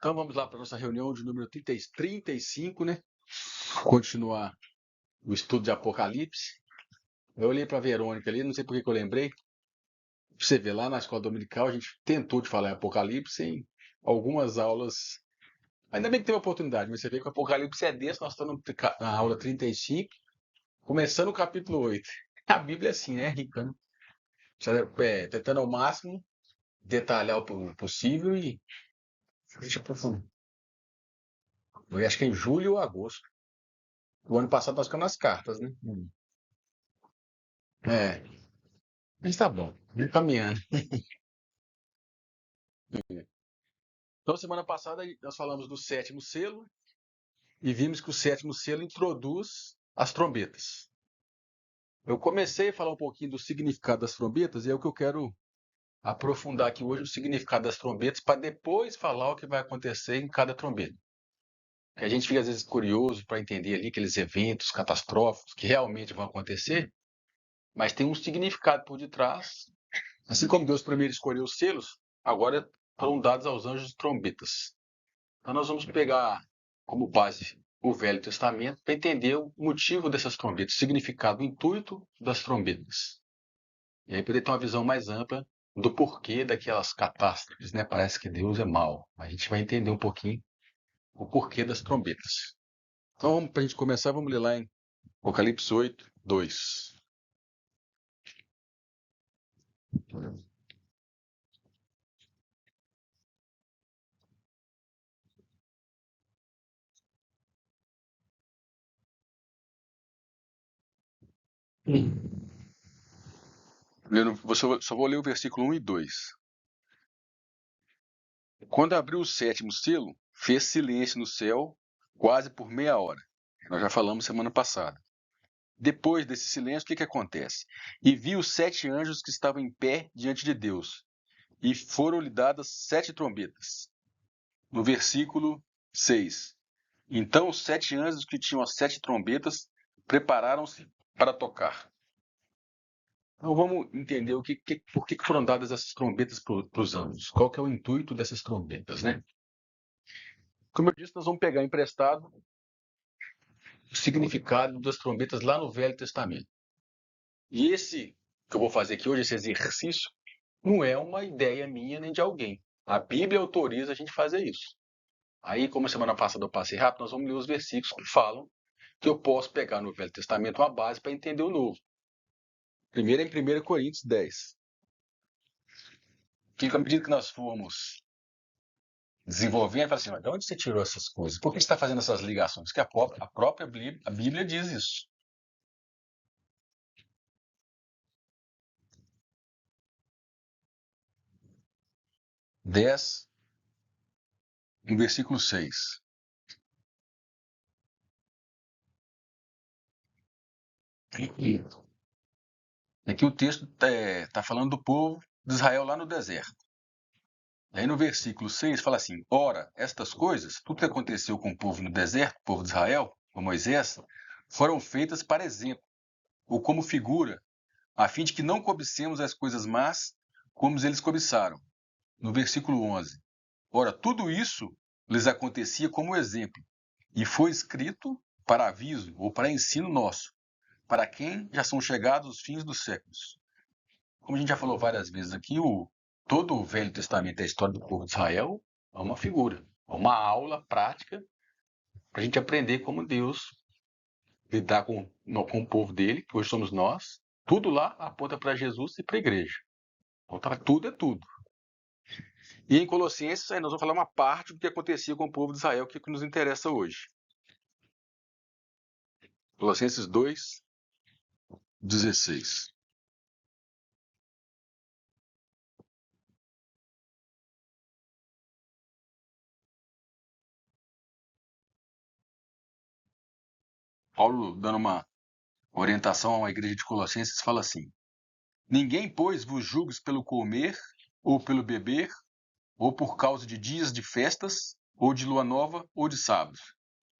Então vamos lá para a nossa reunião de número 35, né? Continuar o estudo de Apocalipse. Eu olhei para a Verônica ali, não sei por que eu lembrei. Pra você ver, lá na escola dominical a gente tentou de falar em Apocalipse em algumas aulas. Ainda bem que teve a oportunidade, mas você vê que o Apocalipse é desse, nós estamos na aula 35, começando o capítulo 8. A Bíblia é assim, né, rica, né? Tentando ao máximo detalhar o possível e a gente aprofunda. Eu acho que é em julho ou agosto. O ano passado nós ficamos nas cartas, né? É, mas tá bom, vamos caminhando. Então, semana passada nós falamos do sétimo selo e vimos que o sétimo selo introduz as trombetas. Eu comecei a falar um pouquinho do significado das trombetas e é o que eu quero aprofundar aqui hoje, o significado das trombetas, para depois falar o que vai acontecer em cada trombeta. A gente fica às vezes curioso para entender ali aqueles eventos catastróficos que realmente vão acontecer, mas tem um significado por detrás. Assim como Deus primeiro escolheu os selos, agora foram dados aos anjos trombetas. Então nós vamos pegar como base o Velho Testamento para entender o motivo dessas trombetas, o significado, o intuito das trombetas. E aí poder ter uma visão mais ampla do porquê daquelas catástrofes, né? Parece que Deus é mau. A gente vai entender um pouquinho o porquê das trombetas. Então, para a gente começar, vamos ler lá em Apocalipse 8, 2. Só vou ler o versículo 1 e 2. Quando abriu o sétimo selo, fez silêncio no céu quase por meia hora. Nós já falamos semana passada. Depois desse silêncio, o que acontece? E vi os 7 anjos que estavam em pé diante de Deus, e foram-lhe dadas 7 trombetas. No versículo 6. Então os 7 anjos que tinham as 7 trombetas prepararam-se para tocar. Então vamos entender por que foram dadas essas trombetas para os anjos. Qual que é o intuito dessas trombetas, né? Como eu disse, nós vamos pegar emprestado o significado das trombetas lá no Velho Testamento. E esse que eu vou fazer aqui hoje, esse exercício, não é uma ideia minha nem de alguém. A Bíblia autoriza a gente fazer isso. Aí, como a semana passada eu passei rápido, nós vamos ler os versículos que falam que eu posso pegar no Velho Testamento uma base para entender o Novo. Primeiro é em 1 Coríntios 10. Que à medida que nós formos desenvolvendo, fala assim, mas de onde você tirou essas coisas? Por que você está fazendo essas ligações? Porque a própria Bíblia diz isso. 10, no versículo 6. Aqui o texto está falando do povo de Israel lá no deserto. Aí no versículo 6 fala assim: ora, estas coisas, tudo que aconteceu com o povo no deserto, o povo de Israel, com Moisés, foram feitas para exemplo, ou como figura, a fim de que não cobicemos as coisas más, como eles cobiçaram. No versículo 11: ora, tudo isso lhes acontecia como exemplo, e foi escrito para aviso ou para ensino nosso, para quem já são chegados os fins dos séculos. Como a gente já falou várias vezes aqui, todo o Velho Testamento, a história do povo de Israel, é uma figura, é uma aula prática para a gente aprender como Deus lidar com o povo dele, que hoje somos nós. Tudo lá aponta para Jesus e para a igreja. Então, tudo é tudo. E em Colossenses, aí nós vamos falar uma parte do que acontecia com o povo de Israel, que é o que nos interessa hoje. Colossenses 2, 16. Paulo, dando uma orientação à igreja de Colossenses, fala assim: ninguém, pois, vos julgues pelo comer, ou pelo beber, ou por causa de dias de festas, ou de lua nova, ou de sábados.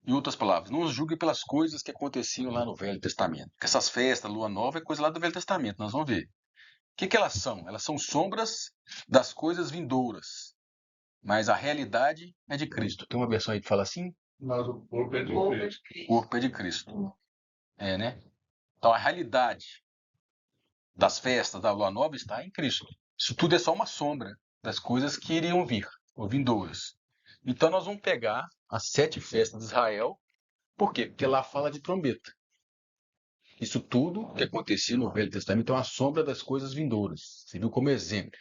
Em outras palavras, não os julgue pelas coisas que aconteciam lá no Velho Testamento. Porque essas festas, lua nova, é coisa lá do Velho Testamento, nós vamos ver. O que elas são? Elas são sombras das coisas vindouras. mas a realidade é de Cristo. Tem uma versão aí que fala assim? Mas o corpo é de corpo de Cristo. O Cristo. corpo é de Cristo. É, né? Então a realidade das festas da Lua Nova está em Cristo. Isso tudo é só uma sombra das coisas que iriam vir, ou vindouras. Então nós vamos pegar as 7 festas de Israel. Por quê? Porque lá fala de trombeta. Isso tudo que acontecia no Velho Testamento é uma sombra das coisas vindouras. Você viu como exemplo.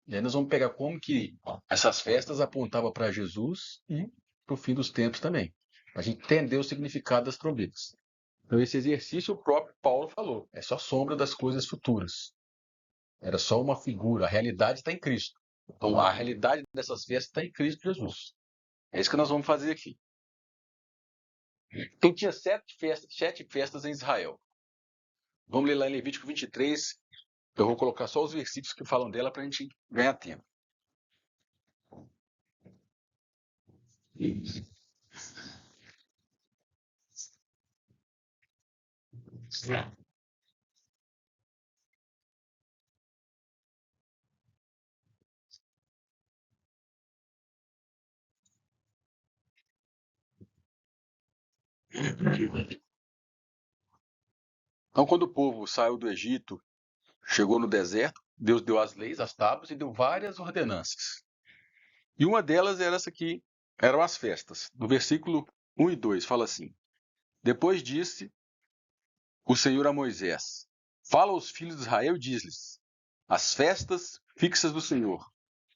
E aí nós vamos pegar como que essas festas apontavam para Jesus e para o fim dos tempos também. Para a gente entender o significado das trombetas. Então esse exercício o próprio Paulo falou. É só sombra das coisas futuras. Era só uma figura. A realidade está em Cristo. Então a realidade dessas festas está em Cristo Jesus. É isso que nós vamos fazer aqui. Então tinha 7 festas em Israel. Vamos ler lá em Levítico 23. Eu vou colocar só os versículos que falam dela para a gente ganhar tempo. Então, quando o povo saiu do Egito, chegou no deserto, Deus deu as leis, as tábuas e deu várias ordenanças. E uma delas era essa aqui, eram as festas. No versículo 1 e 2 fala assim: Depois disse o Senhor a Moisés: Fala aos filhos de Israel e diz-lhes: As festas fixas do Senhor,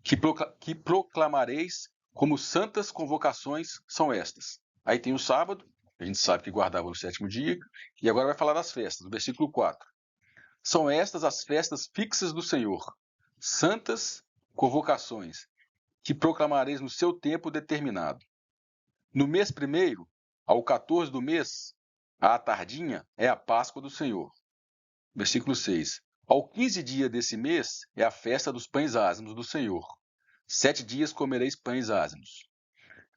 que proclamareis como santas convocações são estas. Aí tem o sábado, a gente sabe que guardava no 7º dia, e agora vai falar das festas, no versículo 4. São estas as festas fixas do Senhor, santas convocações, que proclamareis no seu tempo determinado. No mês primeiro, ao 14 do mês, à tardinha, é a Páscoa do Senhor. Versículo 6. Ao 15 dia desse mês é a festa dos pães ázimos do Senhor. 7 dias comereis pães ázimos.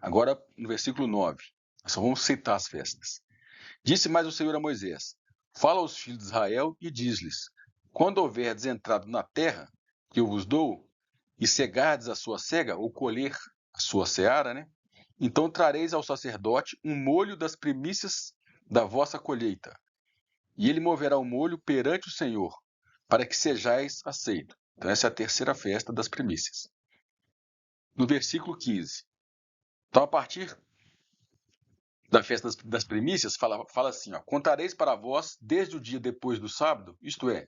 Agora, no versículo 9, nós só vamos citar as festas. Disse mais o Senhor a Moisés: Fala aos filhos de Israel e diz-lhes: Quando houverdes entrado na terra que eu vos dou, e cegardes a sua cega, ou colher a sua seara, né? Então trareis ao sacerdote um molho das primícias da vossa colheita, e ele moverá o molho perante o Senhor, para que sejais aceito. Então essa é a terceira festa das primícias. No versículo 15. Então, a partir da festa das primícias, fala assim: ó, Contareis para vós desde o dia depois do sábado, isto é,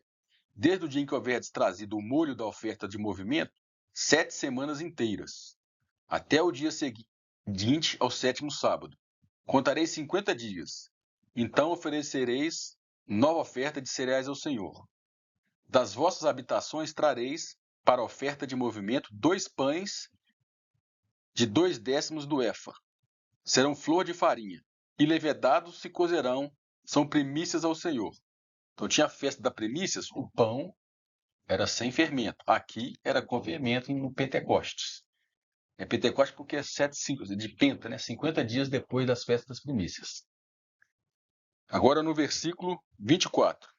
desde o dia em que houverdes trazido o molho da oferta de movimento, 7 semanas inteiras, até o dia seguinte ao 7º sábado. Contareis 50 dias. Então oferecereis nova oferta de cereais ao Senhor. Das vossas habitações trareis para a oferta de movimento 2 pães de 2 décimos do éfa. Serão flor de farinha, e levedados se cozerão, são primícias ao Senhor. Então tinha a festa das primícias, o pão era sem fermento. Aqui era com fermento no Pentecostes. É Pentecostes porque é 7 de Penta, né? 50 dias depois das festas das primícias. Agora no versículo 24,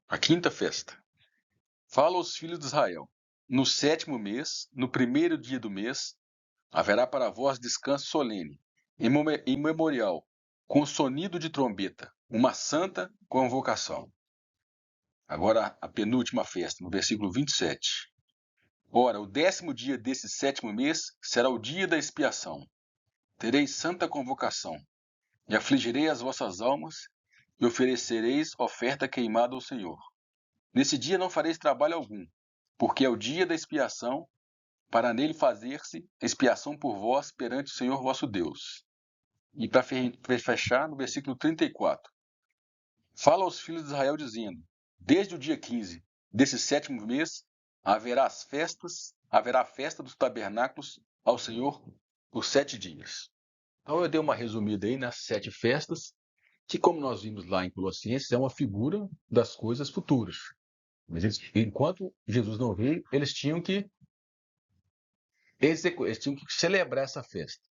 a quinta festa. Fala aos filhos de Israel: No 7º mês, no primeiro dia do mês, haverá para vós descanso solene, em memorial, com sonido de trombeta, uma santa convocação. Agora a penúltima festa, no versículo 27. Ora, o 10º dia desse 7º mês será o dia da expiação. Tereis santa convocação, e afligirei as vossas almas, e oferecereis oferta queimada ao Senhor. Nesse dia não fareis trabalho algum, porque é o dia da expiação, para nele fazer-se expiação por vós perante o Senhor vosso Deus. E para fechar, no versículo 34. Fala aos filhos de Israel dizendo: Desde o dia 15 desse 7º mês haverá a festa dos tabernáculos ao Senhor por 7 dias. Então eu dei uma resumida aí nas 7 festas, que como nós vimos lá em Colossenses, é uma figura das coisas futuras. Mas enquanto Jesus não veio, eles tinham que celebrar essa festa.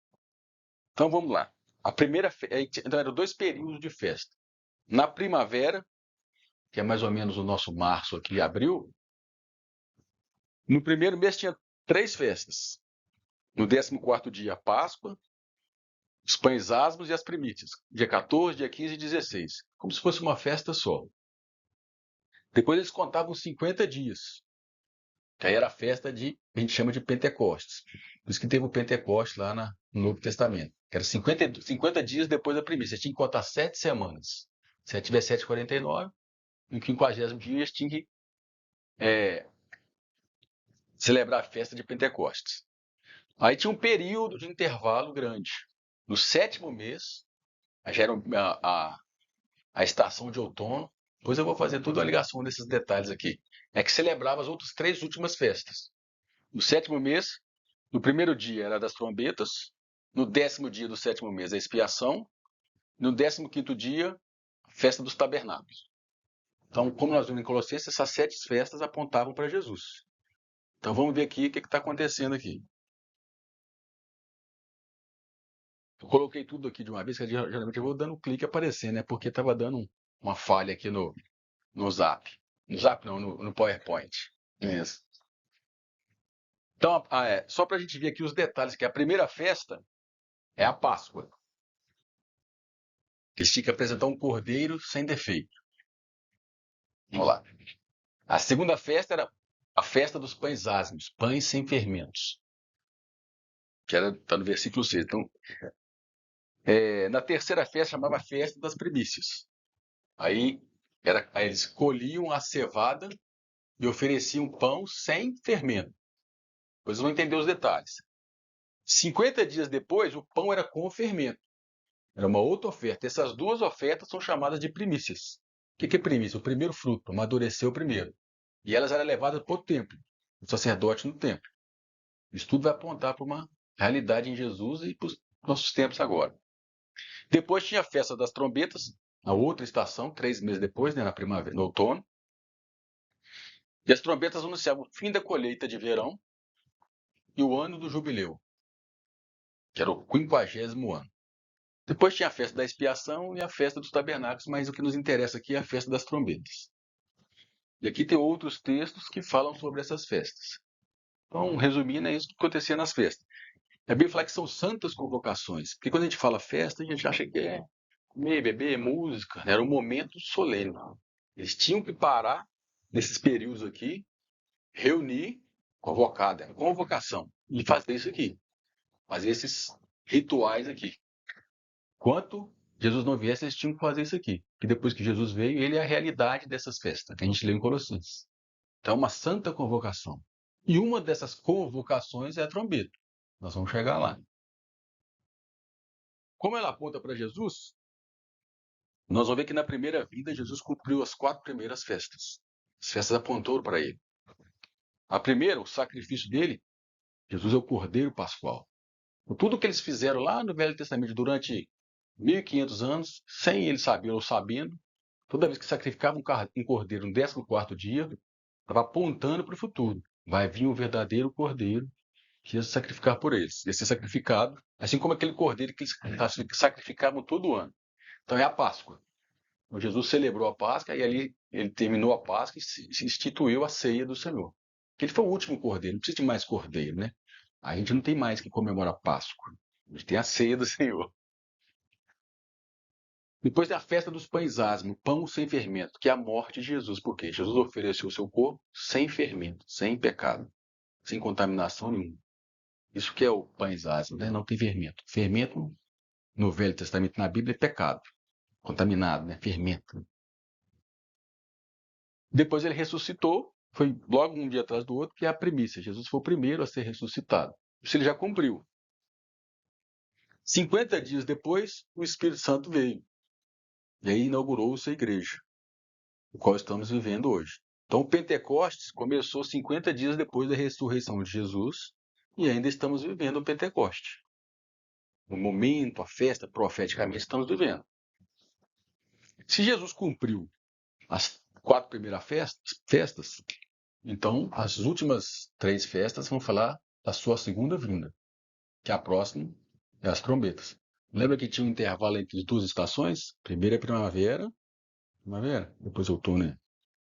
Então vamos lá. A primeira então eram 2 períodos de festa. Na primavera, que é mais ou menos o nosso março aqui, abril, no primeiro mês tinha 3 festas. No 14º dia, a Páscoa, os pães asmos e as primícias. Dia 14, dia 15 e 16. Como se fosse uma festa só. Depois eles contavam 50 dias. Que aí era a festa a gente chama de Pentecostes. Por isso que teve o Pentecostes lá no Novo Testamento. Que era 50 dias depois da primícia. Você tinha que contar 7 semanas. Se tiver 7,49, no 50º dia eles tinham que celebrar a festa de Pentecostes. Aí tinha um período de intervalo grande. No 7º mês, aí já era a estação de outono. Depois eu vou fazer toda a ligação desses detalhes aqui. É que celebrava as outras 3 últimas festas. No 7º mês, no primeiro dia era das trombetas, no 10º dia do 7º mês a expiação, no 15º dia a festa dos tabernáculos. Então, como nós vimos em Colossenses, essas 7 festas apontavam para Jesus. Então vamos ver aqui o que está acontecendo aqui. Eu coloquei tudo aqui de uma vez, que geralmente eu vou dando clique e aparecendo, né? Porque estava dando uma falha aqui no Zap. No Zap não, no PowerPoint. Isso. Então, só para a gente ver aqui os detalhes, que a primeira festa é a Páscoa. Eles tinham que apresentar um cordeiro sem defeito. Vamos lá. A segunda festa era a festa dos pães asmos, pães sem fermentos. Que está no versículo 6. Então, na terceira festa chamava a festa das primícias. Aí eles colhiam a cevada e ofereciam pão sem fermento. Depois vão entender os detalhes. 50 dias depois, o pão era com fermento. Era uma outra oferta. Essas duas ofertas são chamadas de primícias. O que é primícia? O primeiro fruto, amadureceu primeiro. E elas eram levadas para o templo, o sacerdote no templo. Isso tudo vai apontar para uma realidade em Jesus e para os nossos tempos agora. Depois tinha a festa das trombetas, a outra estação, 3 meses depois, né, na primavera, no outono. E as trombetas anunciavam o fim da colheita de verão e o ano do jubileu, que era o 50º ano. Depois tinha a festa da expiação e a festa dos tabernáculos, mas o que nos interessa aqui é a festa das trombetas. E aqui tem outros textos que falam sobre essas festas. Então, resumindo, é isso que acontecia nas festas. É bem falar que são santas convocações, porque quando a gente fala festa, a gente acha que é comer, beber, música, né? Era um momento solene. Eles tinham que parar nesses períodos aqui, reunir, convocada, convocação, e fazer isso aqui, fazer esses rituais aqui. Enquanto Jesus não viesse, eles tinham que fazer isso aqui. Que depois que Jesus veio, ele é a realidade dessas festas, que a gente lê em Colossenses. Então, é uma santa convocação. E uma dessas convocações é a trombeta. Nós vamos chegar lá. Como ela aponta para Jesus, nós vamos ver que na primeira vinda Jesus cumpriu as 4 primeiras festas. As festas apontaram para ele. A primeira, o sacrifício dele, Jesus é o Cordeiro Pascual. Tudo que eles fizeram lá no Velho Testamento durante 1500 anos, sem eles saberem ou sabendo, toda vez que sacrificavam um cordeiro no 14º dia, estava apontando para o futuro. Vai vir o verdadeiro cordeiro que ia sacrificar por eles. Ia ser sacrificado, assim como aquele cordeiro que eles sacrificavam todo ano. Então é a Páscoa. Então, Jesus celebrou a Páscoa e ali ele terminou a Páscoa e se instituiu a ceia do Senhor. Porque ele foi o último cordeiro, não precisa de mais cordeiro, né? A gente não tem mais que comemorar a Páscoa. A gente tem a ceia do Senhor. Depois tem a festa dos pães asmos, pão sem fermento, que é a morte de Jesus. Por quê? Jesus ofereceu o seu corpo sem fermento, sem pecado, sem contaminação nenhuma. Isso que é o pães asmos, né? Não tem fermento. Fermento, no Velho Testamento, na Bíblia, é pecado. Contaminado, né? Fermento. Depois ele ressuscitou, foi logo um dia atrás do outro, que é a primícia. Jesus foi o primeiro a ser ressuscitado. Isso ele já cumpriu. 50 dias depois, o Espírito Santo veio. E aí inaugurou-se a igreja, o qual estamos vivendo hoje. Então, o Pentecostes começou 50 dias depois da ressurreição de Jesus e ainda estamos vivendo o Pentecoste. O momento, a festa, profeticamente, estamos vivendo. Se Jesus cumpriu as 4 primeiras festas, então as últimas 3 festas vão falar da sua segunda vinda, que a próxima é as trombetas. Lembra que tinha um intervalo entre as 2 estações? Primeiro é primavera, depois outono, né?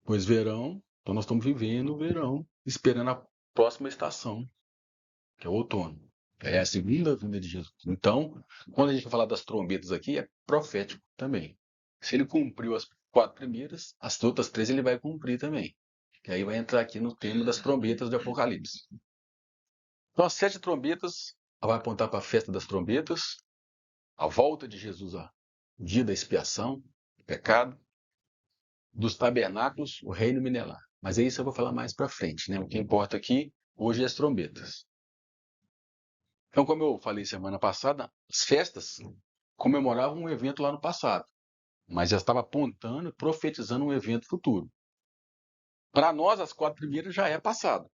Depois verão. Então nós estamos vivendo o verão, esperando a próxima estação, que é o outono. É a segunda vinda de Jesus. Então, quando a gente vai falar das trombetas aqui, é profético também. Se ele cumpriu as 4 primeiras, as outras 3 ele vai cumprir também. Que aí vai entrar aqui no tema das trombetas do Apocalipse. Então, as 7 trombetas vai apontar para a festa das trombetas, a volta de Jesus, o dia da expiação, do pecado, dos tabernáculos, o reino milenar. Mas é isso eu vou falar mais para frente, né? O que importa aqui hoje é as trombetas. Então, como eu falei semana passada, as festas comemoravam um evento lá no passado, mas já estava apontando, profetizando um evento futuro. Para nós, as 4 primeiras já é passado,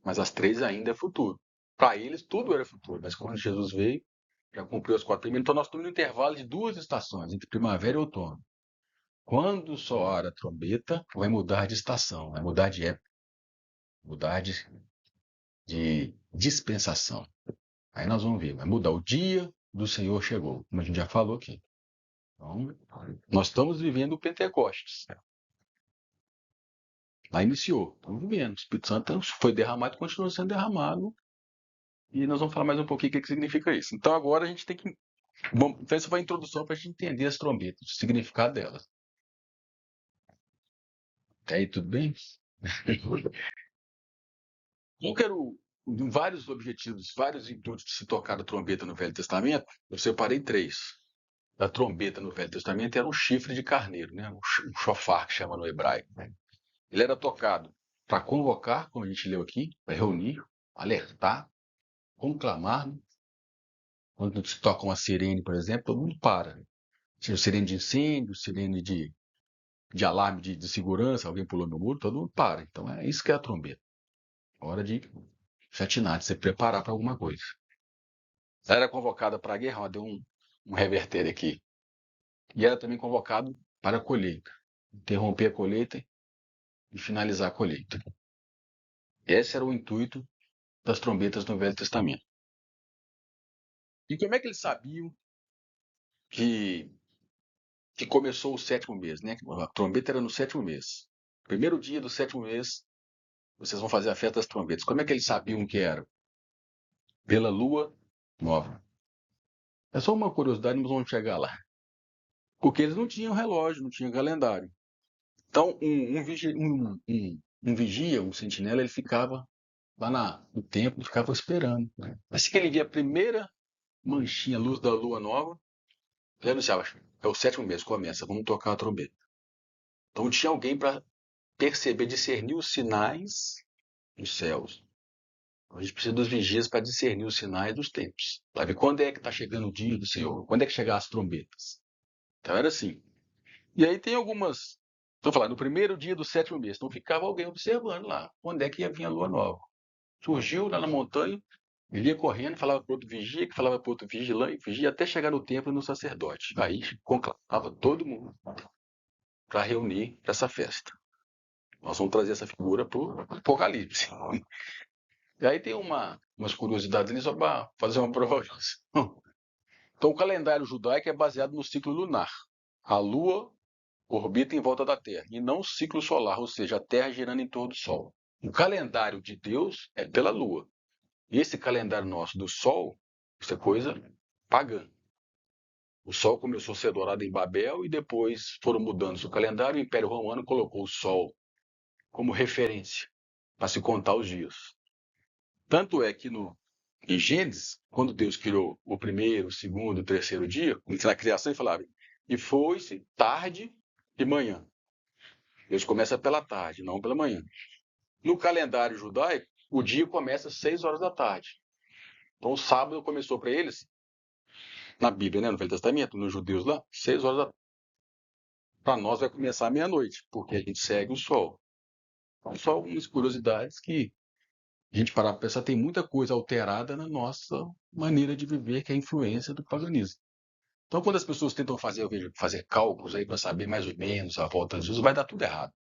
mas as 3 ainda é futuro. Para eles, tudo era futuro, mas quando Jesus veio, já cumpriu as 4 primeiras. Então, nós estamos no intervalo de 2 estações, entre primavera e outono. Quando soar a trombeta, vai mudar de estação, vai mudar de época, mudar de dispensação. Aí nós vamos ver, vai mudar. O dia do Senhor chegou, como a gente já falou aqui. Então, nós estamos vivendo o Pentecostes. Lá iniciou, estamos vivendo. O Espírito Santo foi derramado e continua sendo derramado. E nós vamos falar mais um pouquinho o que significa isso. Então agora a gente tem que. Bom, então essa foi a introdução para a gente entender as trombetas, o significado delas. Até aí, tudo bem? Eu quero vários objetivos, vários intuitos de se tocar a trombeta no Velho Testamento. Eu separei 3. A trombeta no Velho Testamento era um chifre de carneiro, né? Um shofar, que chama no hebraico. Ele era tocado para convocar, como a gente leu aqui, para reunir, alertar, conclamar. Quando se toca uma sirene, por exemplo, todo mundo para. Seja sirene de incêndio, sirene de alarme de segurança, alguém pulou no muro, todo mundo para. Então é isso que é a trombeta. Hora de se atinar, de se preparar para alguma coisa. Ela era convocada para a guerra, ó, deu um reverter aqui. E era também convocado para a colheita. Interromper a colheita e finalizar a colheita. Esse era o intuito das trombetas no Velho Testamento. E como é que eles sabiam que começou o 7º mês, né? A trombeta era no 7º mês. Primeiro dia do 7º mês, vocês vão fazer a festa das trombetas. Como é que eles sabiam que era? Pela lua nova. É só uma curiosidade, mas vamos chegar lá. Porque eles não tinham relógio, não tinham calendário. Então, um vigia, um sentinela, ele ficava lá no templo, ficava esperando. Né? Assim que ele via a primeira manchinha, luz da lua nova, ele anunciava, é o 7º mês, começa, vamos tocar a trombeta. Então tinha alguém para perceber, discernir os sinais dos céus. A gente precisa dos vigias para discernir os sinais dos tempos. Para ver quando é que está chegando o dia do Senhor, quando é que chegar as trombetas. Então era assim. E aí tem algumas. Estou falando, no primeiro dia do 7º mês, então ficava alguém observando lá, quando é que ia vir a lua nova. Surgiu lá na montanha, ele ia correndo, falava para outro vigia, que falava para outro vigilante, vigia até chegar no templo e no sacerdote. Aí conclamava todo mundo para reunir para essa festa. Nós vamos trazer essa figura para o Apocalipse. E aí tem umas curiosidades ali só para fazer uma provocação. Então o calendário judaico é baseado no ciclo lunar. A Lua orbita em volta da Terra, e não o ciclo solar, ou seja, a Terra girando em torno do Sol. O calendário de Deus é pela Lua. Esse calendário nosso do Sol, isso é coisa pagã. O Sol começou a ser adorado em Babel e depois foram mudando seu calendário. O Império Romano colocou o Sol como referência para se contar os dias. Tanto é que em Gênesis, quando Deus criou o primeiro, o segundo, o terceiro dia, na criação ele falava, e foi-se tarde e manhã. Deus começa pela tarde, não pela manhã. No calendário judaico, o dia começa às 6 horas da tarde. Então o sábado começou para eles, na Bíblia, né, no Velho Testamento, nos judeus lá, 6 horas da tarde. Para nós vai começar à meia-noite, porque a gente segue o sol. Então só algumas curiosidades que a gente parar para pensar, tem muita coisa alterada na nossa maneira de viver, que é a influência do paganismo. Então, quando as pessoas tentam fazer cálculos aí para saber mais ou menos a volta de Jesus, vai dar tudo errado.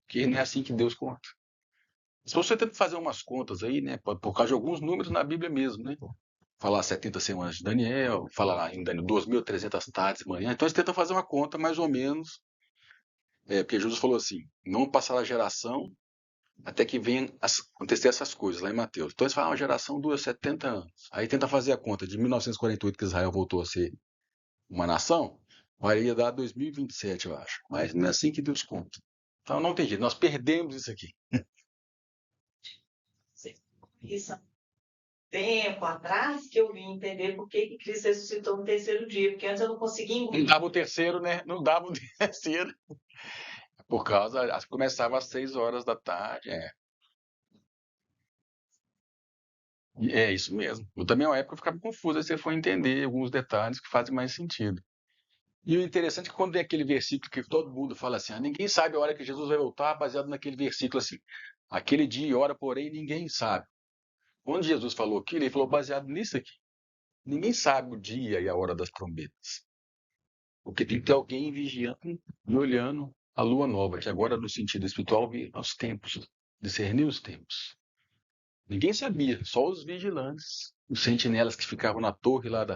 Porque não é assim que Deus conta. Se você tenta fazer umas contas aí, né, por causa de alguns números na Bíblia mesmo, né? Falar 70 semanas de Daniel, falar lá em Daniel 2.300 tardes e manhã. Então, eles tentam fazer uma conta mais ou menos, porque Jesus falou assim, não passará a geração até que venham acontecer essas coisas lá em Mateus. Então eles falam, uma geração dura 70 anos. Aí tenta fazer a conta de 1948, que Israel voltou a ser uma nação, vai dar 2027, eu acho. Mas não é assim que Deus conta. Então não tem jeito, nós perdemos isso aqui. Isso tempo atrás que eu vim entender por que Cristo ressuscitou no terceiro dia, porque antes eu não conseguia Não engolir. dava o terceiro, né? Não dava o terceiro. Por causa, começava às 6 horas da tarde. É isso mesmo. Eu também, na época, eu ficava confuso. Aí você foi entender alguns detalhes que fazem mais sentido. E o interessante é que quando tem aquele versículo que todo mundo fala assim, ninguém sabe a hora que Jesus vai voltar, baseado naquele versículo assim. Aquele dia e hora, porém, ninguém sabe. Quando Jesus falou aquilo, ele falou baseado nisso aqui. Ninguém sabe o dia e a hora das trombetas. Porque tem que ter alguém vigiando e olhando a lua nova, que agora, no sentido espiritual, vê os tempos, discernir os tempos. Ninguém sabia, só os vigilantes, os sentinelas que ficavam na torre lá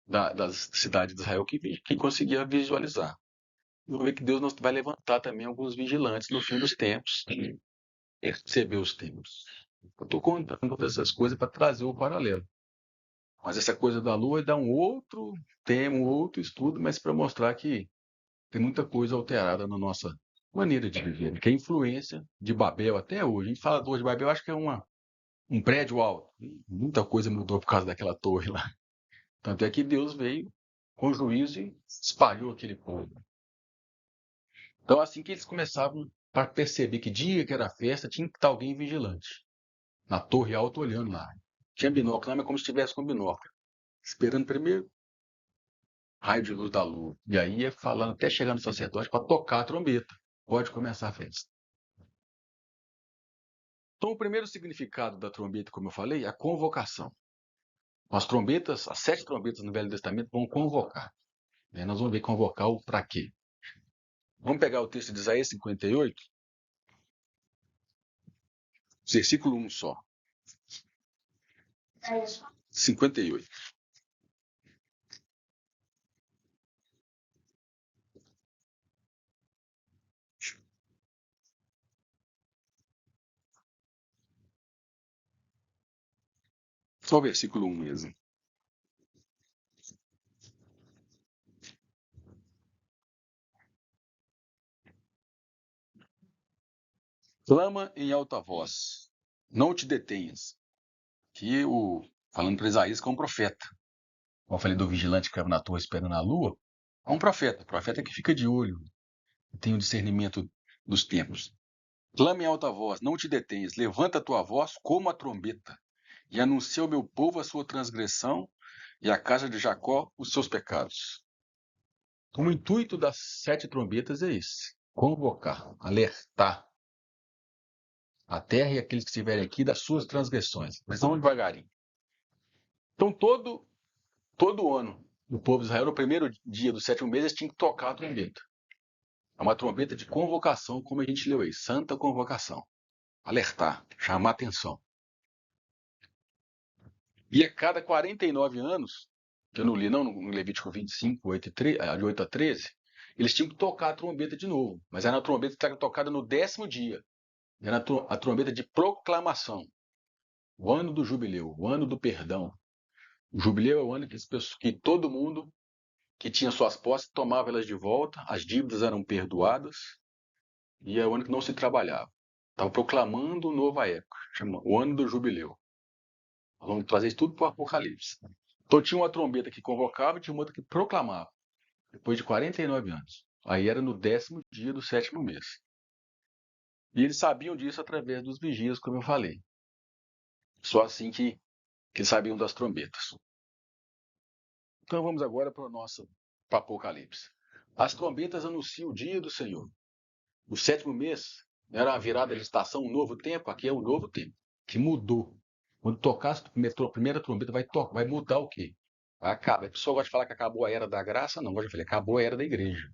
da cidade de Israel que conseguia visualizar. Vamos ver que Deus vai levantar também alguns vigilantes no fim dos tempos, perceber os tempos. Eu estou contando todas essas coisas para trazer o paralelo. Mas essa coisa da lua dá um outro tema, um outro estudo, mas para mostrar que tem muita coisa alterada na nossa maneira de viver, que é a influência de Babel até hoje. A gente fala torre de Babel, acho que é um prédio alto. Muita coisa mudou por causa daquela torre lá. Tanto é que Deus veio com juízo e espalhou aquele povo. Então, assim que eles começavam para perceber que dia que era a festa, tinha que estar alguém vigilante. Na torre alta, olhando lá. Tinha binóculo lá, mas como se estivesse com binóculo. Esperando primeiro raio de luz da lua. E aí ia falando até chegar no sacerdote para tocar a trombeta. Pode começar a festa. Então, o primeiro significado da trombeta, como eu falei, é a convocação. As trombetas, as 7 trombetas no Velho Testamento vão convocar. Nós vamos ver convocar o para quê. Vamos pegar o texto de Isaías 58, versículo 1 só. 58. Só o versículo 1 mesmo. Clama em alta voz, não te detenhas. Que falando para Isaías, que é um profeta. Como eu falei do vigilante que ficava na torre esperando a lua, é um profeta que fica de olho, tem o discernimento dos tempos. Clame em alta voz, não te detenhas, levanta a tua voz como a trombeta, e anuncia ao meu povo a sua transgressão e à casa de Jacó os seus pecados. Então, o intuito das 7 trombetas é esse: convocar, alertar a terra e aqueles que estiverem aqui das suas transgressões. Mas vamos devagarinho. Então, todo ano, o povo de Israel, no primeiro dia do 7º mês, eles tinham que tocar a trombeta. É uma trombeta de convocação, como a gente leu aí, santa convocação. Alertar, chamar atenção. E a cada 49 anos, que eu não li não, no Levítico 25, de 8 a 13, eles tinham que tocar a trombeta de novo. Mas era uma trombeta que era tocada no 10º dia. Era a trombeta de proclamação. O ano do jubileu, o ano do perdão. O jubileu é o ano que todo mundo que tinha suas posses tomava elas de volta, as dívidas eram perdoadas e é o ano que não se trabalhava. Estava proclamando nova época, chama o ano do jubileu. Vamos trazer isso tudo para o Apocalipse. Então tinha uma trombeta que convocava e tinha uma outra que proclamava, depois de 49 anos. Aí era no 10º dia do 7º mês. E eles sabiam disso através dos vigias, como eu falei. Só assim que sabiam das trombetas. Então vamos agora para o nosso Apocalipse. As trombetas anunciam o dia do Senhor. O 7º mês era a virada de estação, um novo tempo. Aqui é um novo tempo, que mudou. Quando tocar a primeira trombeta, vai mudar o quê? Vai acabar. A pessoa gosta de falar que acabou a era da graça, não. Gosta de falar, acabou a era da igreja.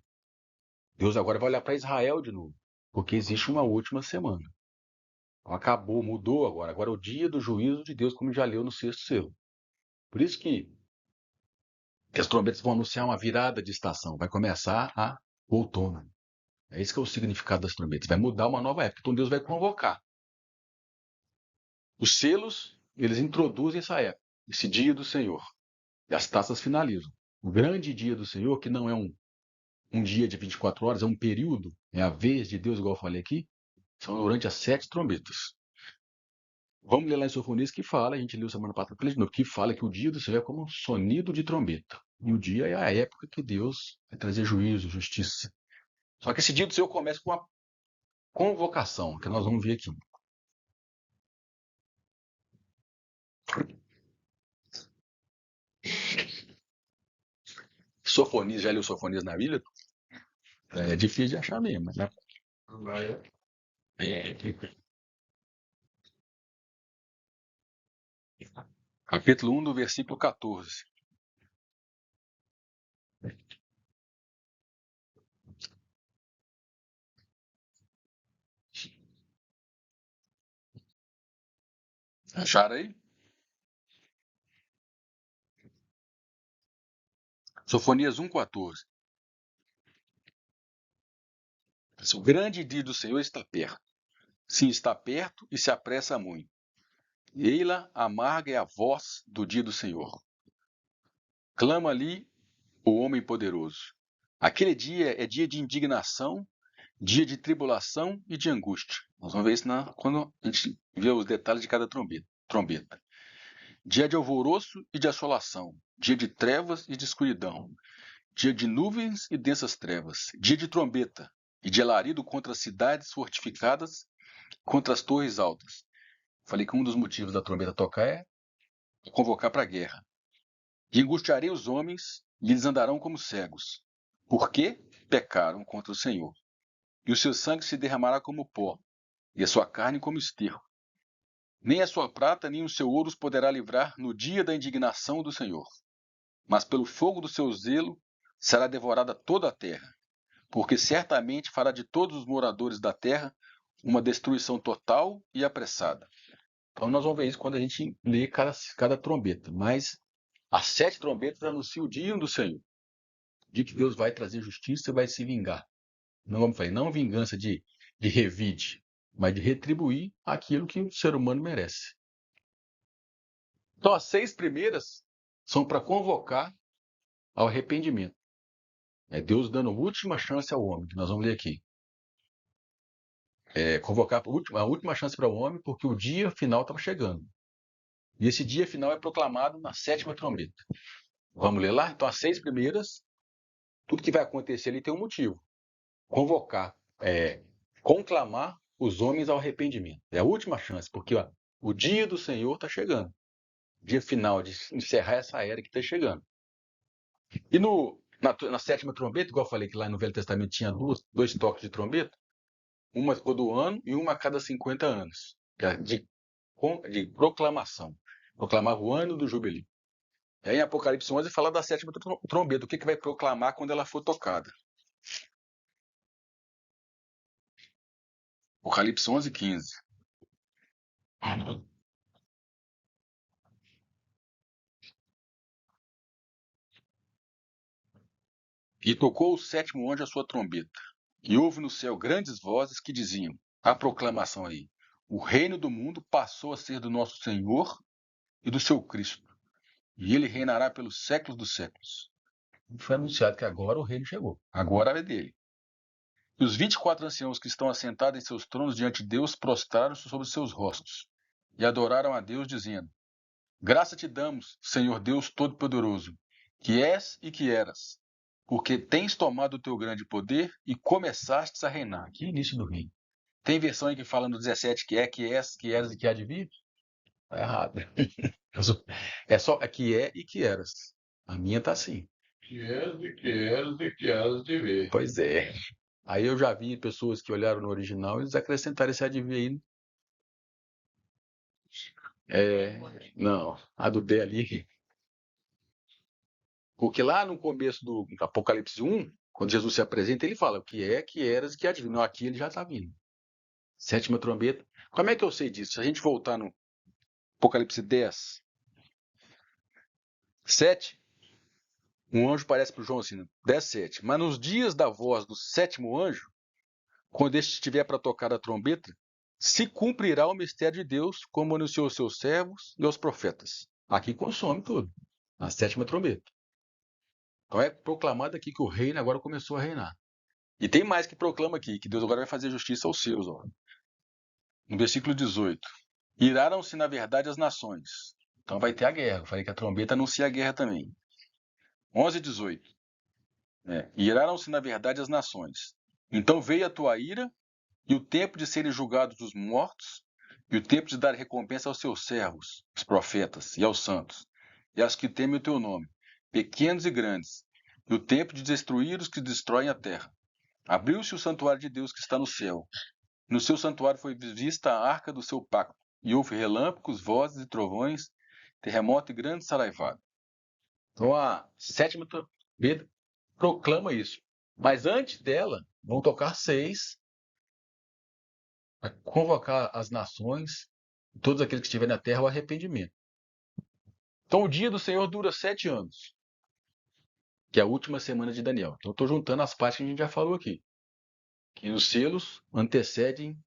Deus agora vai olhar para Israel de novo, porque existe uma última semana. Então, acabou, mudou agora. Agora é o dia do juízo de Deus, como já leu no 6º selo. Por isso que as trombetas vão anunciar uma virada de estação. Vai começar o outono. É esse que é o significado das trombetas. Vai mudar uma nova época. Então Deus vai convocar. Os selos, eles introduzem essa época, esse dia do Senhor. E as taças finalizam. O grande dia do Senhor, que não é um dia de 24 horas, é um período, é a vez de Deus, igual eu falei aqui, são durante as 7 trombetas. Vamos ler lá em Sofonias que fala, a gente leu semana passada de novo, que fala que o dia do Senhor é como um sonido de trombeta. E o dia é a época que Deus vai trazer juízo, justiça. Só que esse dia do Senhor começa com uma convocação, que nós vamos ver aqui. Sofonias, já leu Sofonias na Bíblia? É difícil de achar mesmo, né? Capítulo 1, do versículo 14. Acharam aí? Sofonias 1,14. O grande dia do Senhor está perto. Sim, está perto e se apressa muito. Eila amarga é a voz do dia do Senhor. Clama ali o homem poderoso. Aquele dia é dia de indignação, dia de tribulação e de angústia. Nós vamos ver isso quando a gente vê os detalhes de cada trombeta. Dia de alvoroço e de assolação, dia de trevas e de escuridão, dia de nuvens e densas trevas, dia de trombeta e de alarido contra as cidades fortificadas, contra as torres altas. Falei que um dos motivos da trombeta tocar é convocar para a guerra. E angustiarei os homens, e eles andarão como cegos, porque pecaram contra o Senhor. E o seu sangue se derramará como pó, e a sua carne como esterco. Nem a sua prata, nem o seu ouro os poderá livrar no dia da indignação do Senhor. Mas pelo fogo do seu zelo será devorada toda a terra, porque certamente fará de todos os moradores da terra uma destruição total e apressada. Então nós vamos ver isso quando a gente lê cada trombeta. Mas as 7 trombetas anunciam o dia do Senhor. O dia que Deus vai trazer justiça e vai se vingar. Não vamos falar, não vingança de revide, mas de retribuir aquilo que o ser humano merece. Então as 6 primeiras são para convocar ao arrependimento. É Deus dando última chance ao homem, que nós vamos ler aqui. Convocar a última chance para o homem, porque o dia final estava chegando. E esse dia final é proclamado na 7ª trombeta. Vamos ler lá? Então, as 6 primeiras, tudo que vai acontecer ali tem um motivo. Convocar, conclamar os homens ao arrependimento. É a última chance, porque o dia do Senhor está chegando. Dia final de encerrar essa era que está chegando. E na 7ª trombeta, igual eu falei que lá no Velho Testamento tinha 2 toques de trombeta, uma todo ano e uma a cada 50 anos, de proclamação. Proclamava o ano do jubileu. E aí em Apocalipse 11 fala da 7ª trombeta, o que vai proclamar quando ela for tocada. Apocalipse 11, 15. E tocou o 7º anjo a sua trombeta, e houve no céu grandes vozes que diziam, a proclamação aí, o reino do mundo passou a ser do nosso Senhor e do seu Cristo, e ele reinará pelos séculos dos séculos. E foi anunciado que agora o reino chegou, agora é dele. E os 24 anciãos que estão assentados em seus tronos diante de Deus prostraram-se sobre seus rostos e adoraram a Deus, dizendo, graça te damos, Senhor Deus Todo-Poderoso, que és e que eras, porque tens tomado o teu grande poder e começastes a reinar. Que início do reino. Tem versão aí que fala no 17 que é, que és, que eras e que há de vir? Está errado. É só que é e que eras. A minha tá assim. Que és e que eras e que has de ver. Pois é. Aí eu já vi pessoas que olharam no original e eles acrescentaram esse há de vir aí. Não, a do D ali. Porque lá no começo do Apocalipse 1, quando Jesus se apresenta, ele fala o que é, que eras e que há de vir. Não, aqui ele já está vindo. 7ª trombeta. Como é que eu sei disso? Se a gente voltar no Apocalipse 10, 7, um anjo parece para o João assim, 10, 7. Mas nos dias da voz do 7º anjo, quando este estiver para tocar a trombeta, se cumprirá o mistério de Deus, como anunciou aos seus servos e aos profetas. Aqui consome tudo, a sétima trombeta. Então é proclamado aqui que o reino agora começou a reinar. E tem mais que proclama aqui, que Deus agora vai fazer justiça aos seus. Ó. No versículo 18. Iraram-se, na verdade, as nações. Então vai ter a guerra. Eu falei que a trombeta anuncia a guerra também. 11 e 18. Iraram-se, na verdade, as nações. Então veio a tua ira, e o tempo de serem julgados os mortos, e o tempo de dar recompensa aos seus servos, os profetas, e aos santos, e aos que temem o teu nome, pequenos e grandes, e o tempo de destruir os que destroem a terra. Abriu-se o santuário de Deus que está no céu. No seu santuário foi vista a arca do seu pacto, e houve relâmpagos, vozes e trovões, terremoto e grande saraivada. Então a sétima trombeta proclama isso. Mas antes dela, vão tocar 6, para convocar as nações, todos aqueles que estiverem na terra, ao arrependimento. Então o dia do Senhor dura 7 anos, que é a última semana de Daniel. Então eu estou juntando as partes que a gente já falou aqui. Que os selos antecedem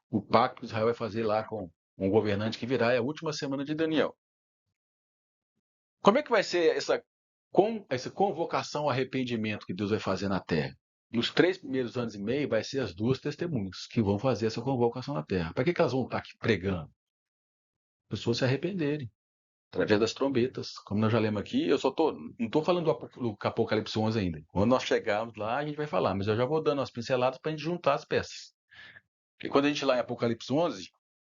o pacto que Israel vai fazer lá com um governante que virá, é a última semana de Daniel. Como é que vai ser essa convocação ao arrependimento que Deus vai fazer na terra? Nos 3 primeiros anos e meio, vai ser as 2 testemunhas que vão fazer essa convocação na terra. Para que elas vão estar aqui pregando? As pessoas se arrependerem, através das trombetas. Como nós já lemos aqui, não estou falando do Apocalipse 11 ainda. Quando nós chegarmos lá, a gente vai falar, mas eu já vou dando as pinceladas para a gente juntar as peças. Porque quando a gente lá em Apocalipse 11,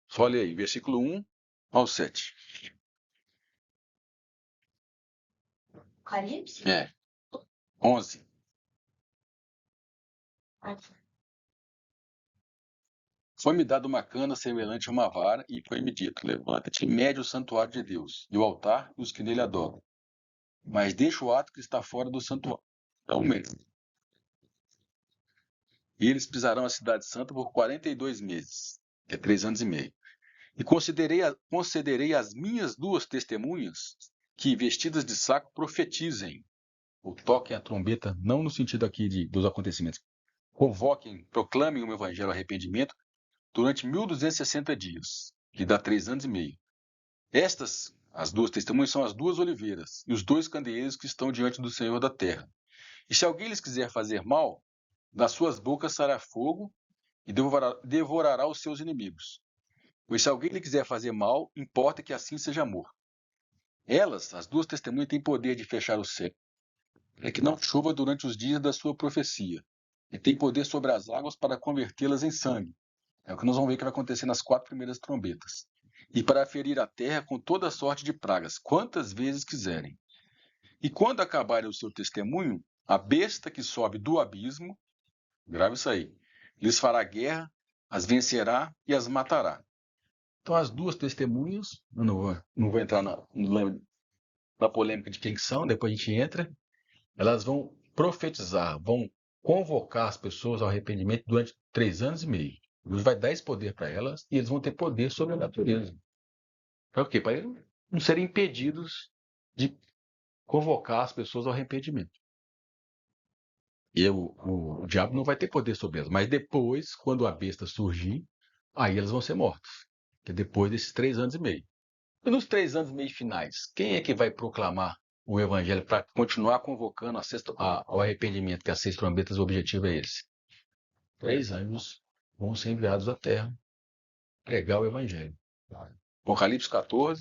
só olha aí, versículo 1 ao 7. Apocalipse? 11. Foi-me dada uma cana semelhante a uma vara, e foi-me dito: levanta-te e mede o santuário de Deus, e o altar e os que nele adoram. Mas deixa o ato que está fora do santuário. Então, mesmo. E eles pisarão a cidade santa por 42 meses, que é 3 anos e meio. E concederei às minhas 2 testemunhas que, vestidas de saco, profetizem, ou toquem a trombeta, não no sentido aqui dos acontecimentos, convoquem, proclamem o evangelho ao arrependimento durante 1260 dias, que dá 3 anos e meio. Estas, as 2 testemunhas, são as 2 oliveiras e os 2 candeeiros que estão diante do Senhor da terra. E se alguém lhes quiser fazer mal, das suas bocas sairá fogo e devorará os seus inimigos. Pois se alguém lhe quiser fazer mal, importa que assim seja morto. Elas, as 2 testemunhas, têm poder de fechar o céu, para que não chova durante os dias da sua profecia, e têm poder sobre as águas para convertê-las em sangue. É o que nós vamos ver que vai acontecer nas 4 primeiras trombetas. E para ferir a terra com toda sorte de pragas, quantas vezes quiserem. E quando acabarem o seu testemunho, a besta que sobe do abismo, grave isso aí, lhes fará guerra, as vencerá e as matará. Então as 2 testemunhas, eu não vou entrar na polêmica de quem são, depois a gente entra, elas vão profetizar, vão convocar as pessoas ao arrependimento durante 3 anos e meio. Deus vai dar esse poder para elas e eles vão ter poder sobre a natureza. Para o quê? Para eles não serem impedidos de convocar as pessoas ao arrependimento. E o diabo não vai ter poder sobre elas. Mas depois, quando a besta surgir, aí elas vão ser mortas. Que é depois desses 3 anos e meio. E nos 3 anos e meio finais, quem é que vai proclamar o evangelho para continuar convocando ao arrependimento, que as 6 trombetas, o objetivo é esse? 3 anjos vão ser enviados à terra pregar o evangelho. Apocalipse 14.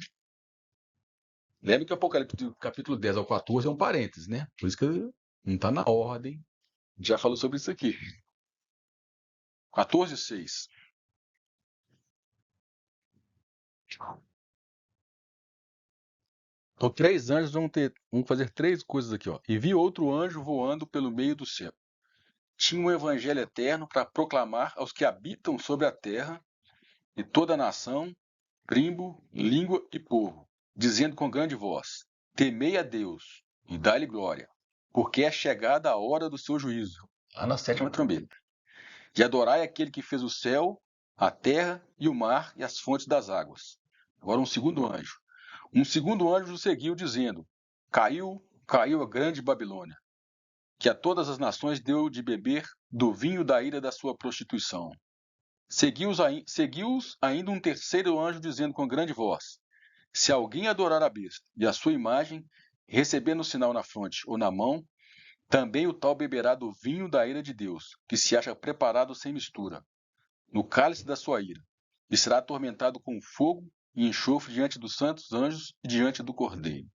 Lembra que o Apocalipse do capítulo 10 ao 14 é um parênteses, né? Por isso que não está na ordem. A gente já falou sobre isso aqui. 14:6. Então, 3 anjos vão fazer 3 coisas aqui, ó. E vi outro anjo voando pelo meio do céu. Tinha um evangelho eterno para proclamar aos que habitam sobre a terra, de toda a nação, tribo, língua e povo, dizendo com grande voz: temei a Deus e dai-lhe glória, porque é chegada a hora do seu juízo, lá na 7ª trombeta. E adorai aquele que fez o céu, a terra e o mar e as fontes das águas. Agora um segundo anjo. Um segundo anjo o seguiu, dizendo: caiu a grande Babilônia, que a todas as nações deu de beber do vinho da ira da sua prostituição. Seguiu-os ainda um terceiro anjo, dizendo com grande voz: se alguém adorar a besta e a sua imagem, recebendo o sinal na fronte ou na mão, também o tal beberá do vinho da ira de Deus, que se acha preparado sem mistura, no cálice da sua ira, e será atormentado com fogo e enxofre diante dos santos anjos e diante do Cordeiro.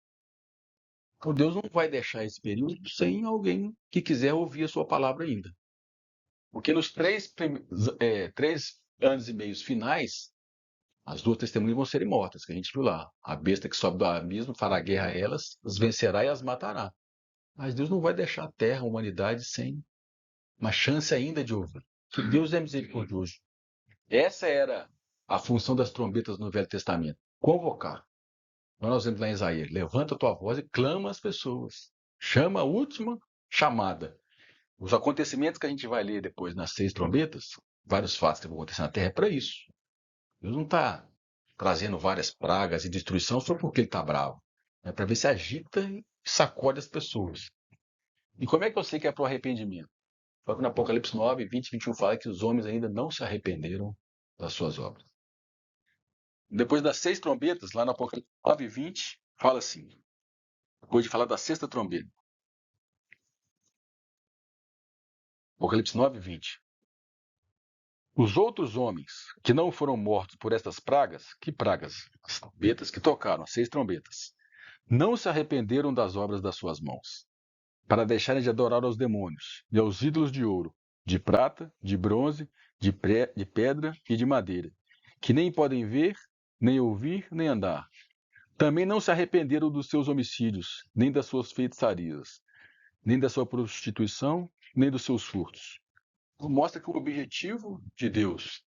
Então Deus não vai deixar esse período sem alguém que quiser ouvir a sua palavra ainda. Porque nos 3 anos e meio finais, as 2 testemunhas vão serem mortas, que a gente viu lá. A besta que sobe do abismo fará guerra a elas, as vencerá e as matará. Mas Deus não vai deixar a terra, a humanidade, sem uma chance ainda de ouvir. Que Deus é misericordioso. Essa era a função das trombetas no Velho Testamento. Convocar. Nós vemos lá em Isaías: levanta a tua voz e clama às pessoas. Chama a última chamada. Os acontecimentos que a gente vai ler depois nas 6 trombetas, vários fatos que vão acontecer na Terra, é para isso. Deus não está trazendo várias pragas e destruição só porque ele está bravo. É para ver se agita e sacode as pessoas. E como é que eu sei que é para o arrependimento? Porque no Apocalipse 9, 20 e 21 fala que os homens ainda não se arrependeram das suas obras. Depois das 6 trombetas, lá no Apocalipse 9, 20, fala assim, depois de falar da 6ª trombeta. Apocalipse 9, 20. Os outros homens que não foram mortos por estas pragas, que pragas? As trombetas que tocaram, as 6 trombetas, não se arrependeram das obras das suas mãos, para deixarem de adorar aos demônios e aos ídolos de ouro, de prata, de bronze, de pedra e de madeira, que nem podem ver, nem ouvir, nem andar. Também não se arrependeram dos seus homicídios, nem das suas feitiçarias, nem da sua prostituição, nem dos seus furtos. Mostra que o objetivo de Deus,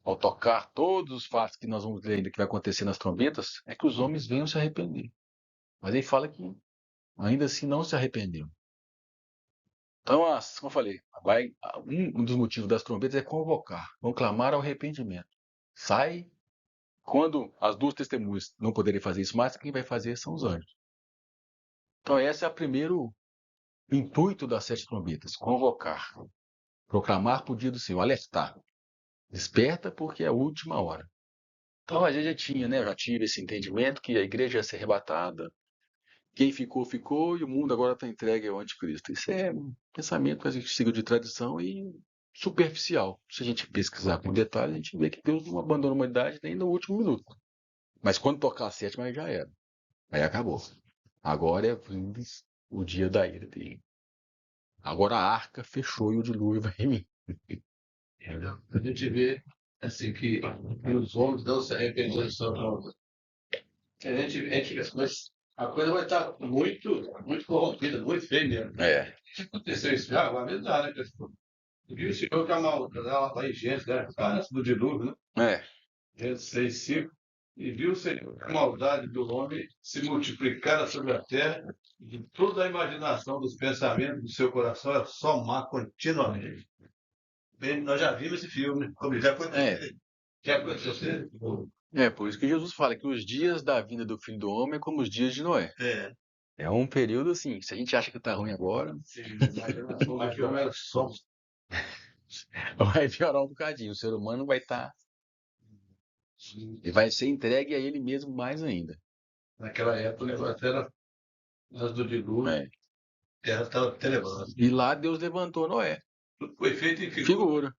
ao tocar todos os fatos que nós vamos ler ainda que vai acontecer nas trombetas, é que os homens venham se arrepender. Mas ele fala que ainda assim não se arrependeram. Então, como eu falei, um dos motivos das trombetas é convocar, vão clamar ao arrependimento. Sai, quando as 2 testemunhas não poderem fazer isso mais, quem vai fazer são os anjos. Então, esse é o primeiro intuito das 7 trombetas, convocar, proclamar por dia do Senhor, alertar. Desperta porque é a última hora. Então, a gente já tinha, né? Eu já tive esse entendimento que a igreja ia ser arrebatada, quem ficou, ficou, e o mundo agora está entregue ao anticristo. Isso é um pensamento que a gente siga de tradição e superficial. Se a gente pesquisar com detalhe, a gente vê que Deus não abandona a humanidade nem no último minuto. Mas quando tocar a 7ª, aí já era. Aí acabou. Agora é o dia da ira dele. Agora a arca fechou e o dilúvio vai vir. A gente vê assim que os homens não se arrependeram só não. Mas a coisa vai estar muito corrompida, muito feia mesmo. É. Se aconteceu isso já, vai avisar, né? Viu o Senhor que é lá em Gênesis, né? Antes do dilúvio, né? É. Gênesis 6, 5. E viu o Senhor a maldade do homem se multiplicar sobre a terra, e toda a imaginação dos pensamentos do seu coração era só má continuamente. Bem, nós já vimos esse filme, como já aconteceu. Já aconteceu? É, por isso que Jesus fala que os dias da vinda do Filho do Homem é como os dias de Noé. É. É um período assim, se a gente acha que tá ruim agora, Era só vai piorar um bocadinho. O ser humano vai estar. E vai ser entregue a ele mesmo mais ainda. naquela época, o negócio era antes do dilúvio, É. a terra estava tenebrosa. E lá Deus levantou Noé, Tudo foi feito em figura,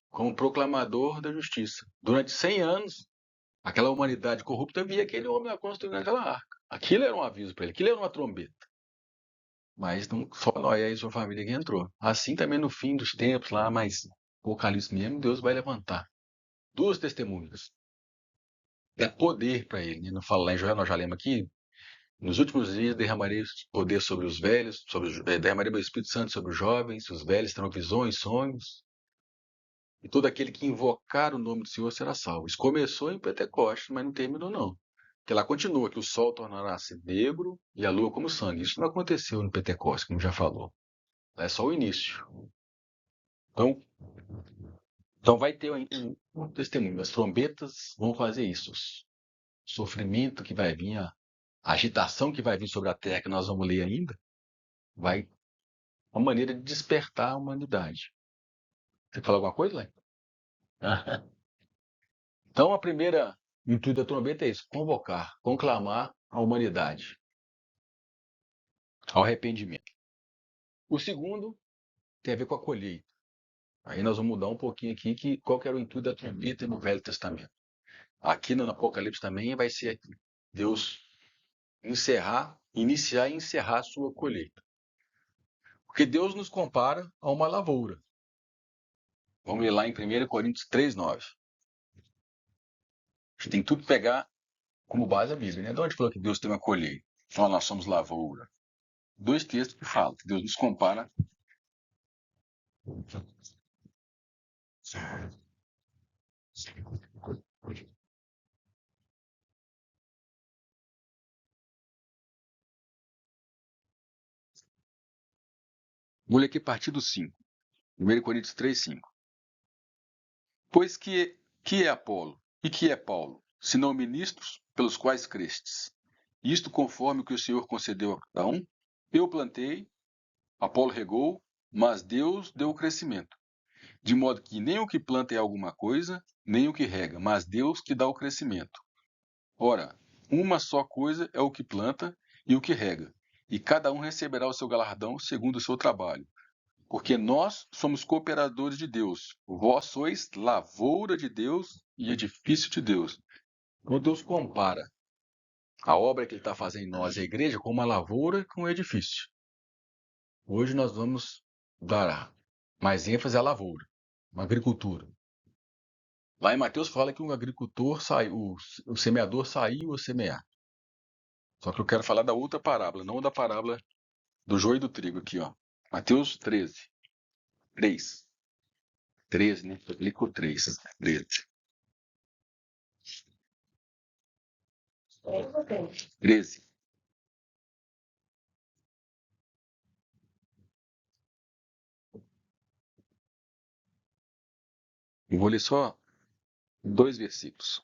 como proclamador da justiça. Durante 100 anos, aquela humanidade corrupta via aquele homem lá construindo aquela arca. Aquilo era um aviso para ele, aquilo era uma trombeta. Mas não só Noé e sua família que entrou. Assim também no fim dos tempos, lá mais Apocalipse mesmo, Deus vai levantar 2 testemunhas. É poder para ele. Não fala lá em Joel, nós já lemos aqui. Nos últimos dias derramarei poder sobre os velhos, derramarei meu Espírito Santo sobre os jovens, os velhos terão visões, sonhos. E todo aquele que invocar o nome do Senhor será salvo. Isso começou em Pentecostes, mas não terminou não. Porque lá continua que o sol tornará-se negro e a lua como sangue. Isso não aconteceu no Pentecostes, como já falou. É só o início. Então vai ter um testemunho. As trombetas vão fazer isso. O sofrimento que vai vir, a agitação que vai vir sobre a terra, que nós vamos ler ainda, vai uma maneira de despertar a humanidade. Você falou alguma coisa, Lê? Então, a primeira intuito da trombeta é isso: convocar, conclamar a humanidade ao arrependimento. O segundo tem a ver com a colheita. Aí nós vamos mudar um pouquinho aqui qual que era o intuito da trombeta no Velho Testamento. Aqui no Apocalipse também vai ser Deus iniciar e encerrar a sua colheita. Porque Deus nos compara a uma lavoura. Vamos ler lá em 1 Coríntios 3:9. A gente tem tudo que pegar como base a Bíblia, né? De onde falou que Deus tem uma colheita? Fala, nós somos lavoura. 2 textos que falam que Deus nos compara. Vou ler aqui a partir do 5. 1 Coríntios 3:5. Pois que é Apolo e que é Paulo, senão ministros pelos quais crestes? Isto conforme o que o Senhor concedeu a cada um? Eu plantei, Apolo regou, mas Deus deu o crescimento. De modo que nem o que planta é alguma coisa, nem o que rega, mas Deus que dá o crescimento. Ora, uma só coisa é o que planta e o que rega, e cada um receberá o seu galardão segundo o seu trabalho. Porque nós somos cooperadores de Deus. Vós sois lavoura de Deus e edifício de Deus. Então Deus compara a obra que Ele está fazendo em nós, a igreja, com uma lavoura e com um edifício. Hoje nós vamos dar mais ênfase à lavoura, uma agricultura. Lá em Mateus fala que o agricultor saiu, o semeador saiu a semear. Só que eu quero falar da outra parábola, não da parábola do joio e do trigo aqui, ó. Mateus 13. 13, né? Eu clico 3. 13. 13. Eu vou ler só 2 versículos.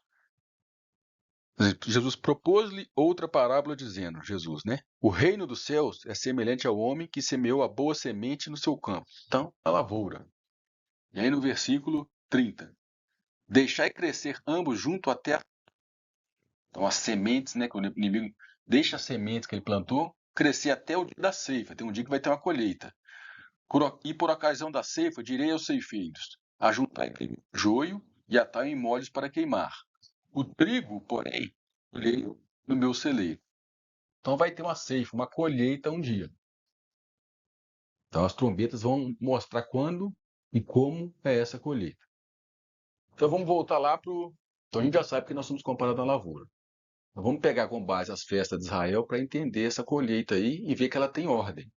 Jesus propôs-lhe outra parábola dizendo, Jesus, né? O reino dos céus é semelhante ao homem que semeou a boa semente no seu campo. Então, a lavoura. E aí no versículo 30. Deixai crescer ambos junto à terra. Então, as sementes, né? Que o inimigo deixa as sementes que ele plantou crescer até o dia da ceifa. Tem um dia que vai ter uma colheita. E por ocasião da ceifa, direi aos ceifeiros: ajuntai joio e atai em molhos para queimar. O trigo, porém, colhei no meu celeiro. Então vai ter uma ceifa, uma colheita um dia. Então as trombetas vão mostrar quando e como é essa colheita. Então vamos voltar lá para o... Então a gente já sabe que nós somos comparados à lavoura. Então vamos pegar como base as festas de Israel para entender essa colheita aí e ver que ela tem ordem.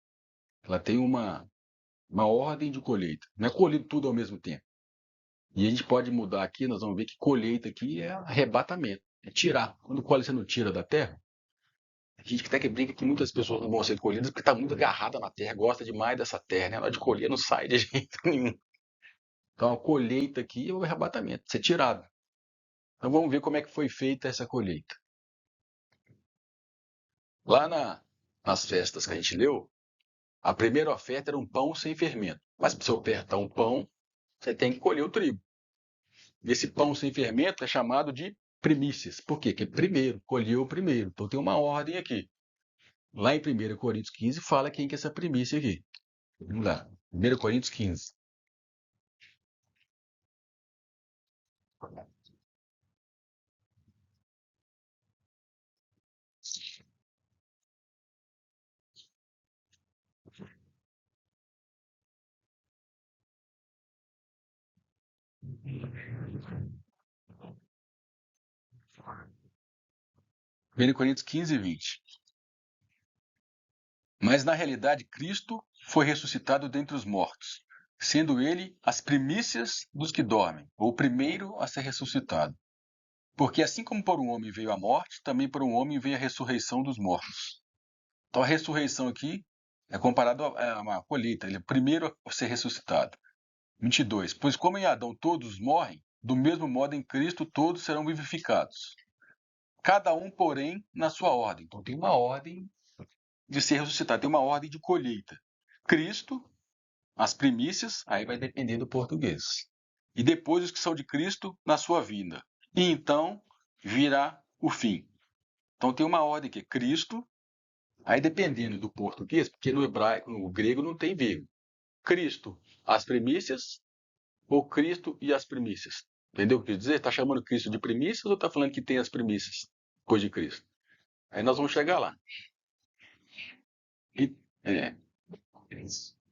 Ela tem uma ordem de colheita. Não é colhido tudo ao mesmo tempo. E a gente pode mudar aqui, nós vamos ver que colheita aqui é arrebatamento, é tirar. Quando colhe você não tira da terra, a gente até que brinca que muitas pessoas não vão ser colhidas porque está muito agarrada na terra, gosta demais dessa terra, né? Na hora de colher não sai de jeito nenhum. Então a colheita aqui é o arrebatamento, ser tirado. Então vamos ver como é que foi feita essa colheita. Lá nas festas que a gente leu, a primeira oferta era um pão sem fermento. Mas para você ofertar um pão, você tem que colher o trigo. Esse pão sem fermento é chamado de primícias. Por quê? Porque primeiro, colheu o primeiro. Então tem uma ordem aqui. Lá em 1 Coríntios 15 fala quem que é essa primícia aqui. Vamos lá. 1 Coríntios 15. Coríntios 15, 20. Mas na realidade Cristo foi ressuscitado dentre os mortos, sendo ele as primícias dos que dormem, ou o primeiro a ser ressuscitado. Porque assim como por um homem veio a morte, também por um homem veio a ressurreição dos mortos. Então a ressurreição aqui é comparado a uma colheita, ele é o primeiro a ser ressuscitado. 22. Pois como em Adão todos morrem, do mesmo modo em Cristo todos serão vivificados. Cada um, porém, na sua ordem. Então tem uma ordem de ser ressuscitado, tem uma ordem de colheita. Cristo, as primícias, aí vai depender do português. E depois os que são de Cristo na sua vinda. E então virá o fim. Então tem uma ordem que é Cristo, aí dependendo do português, porque no hebraico, no grego não tem vírgula. Cristo, as primícias, ou Cristo e as primícias. Entendeu o que eu quis dizer? Está chamando Cristo de primícias ou está falando que tem as primícias depois de Cristo? Aí nós vamos chegar lá. E,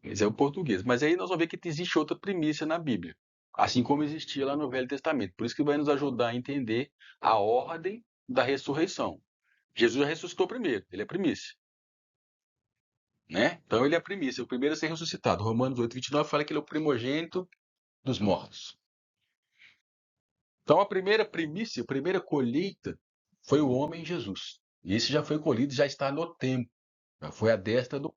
esse é o português. Mas aí nós vamos ver que existe outra primícia na Bíblia. Assim como existia lá no Velho Testamento. Por isso que vai nos ajudar a entender a ordem da ressurreição. Jesus já ressuscitou primeiro, ele é primícia. Né? Então ele é a primícia, o primeiro a ser ressuscitado. Romanos 8:29 fala que ele é o primogênito dos mortos. Então a primeira primícia, a primeira colheita foi o homem Jesus. E esse já foi colhido, já está no tempo. Já foi à destra do...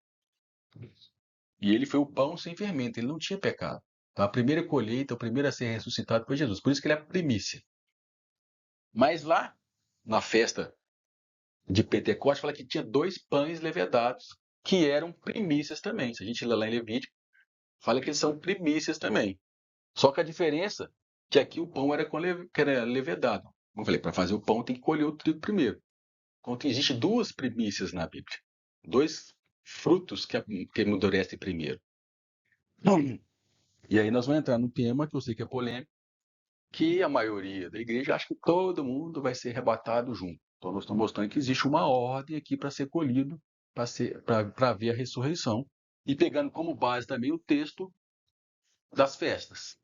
E ele foi o pão sem fermento, ele não tinha pecado. Então a primeira colheita, o primeiro a ser ressuscitado foi Jesus. Por isso que ele é a primícia. Mas lá, na festa de Pentecostes, fala que tinha 2 pães levedados, que eram primícias também. Se a gente ler lá em Levítico, fala que eles são primícias também. Só que a diferença é que aqui o pão era, que era levedado. Como eu falei, para fazer o pão tem que colher o trigo primeiro. Então existem 2 primícias na Bíblia. 2 frutos que amadurecem primeiro. E aí nós vamos entrar num tema que eu sei que é polêmico, que a maioria da igreja acha que todo mundo vai ser arrebatado junto. Então nós estamos mostrando que existe uma ordem aqui para ser colhido, para ver a ressurreição. E pegando como base também o texto das festas.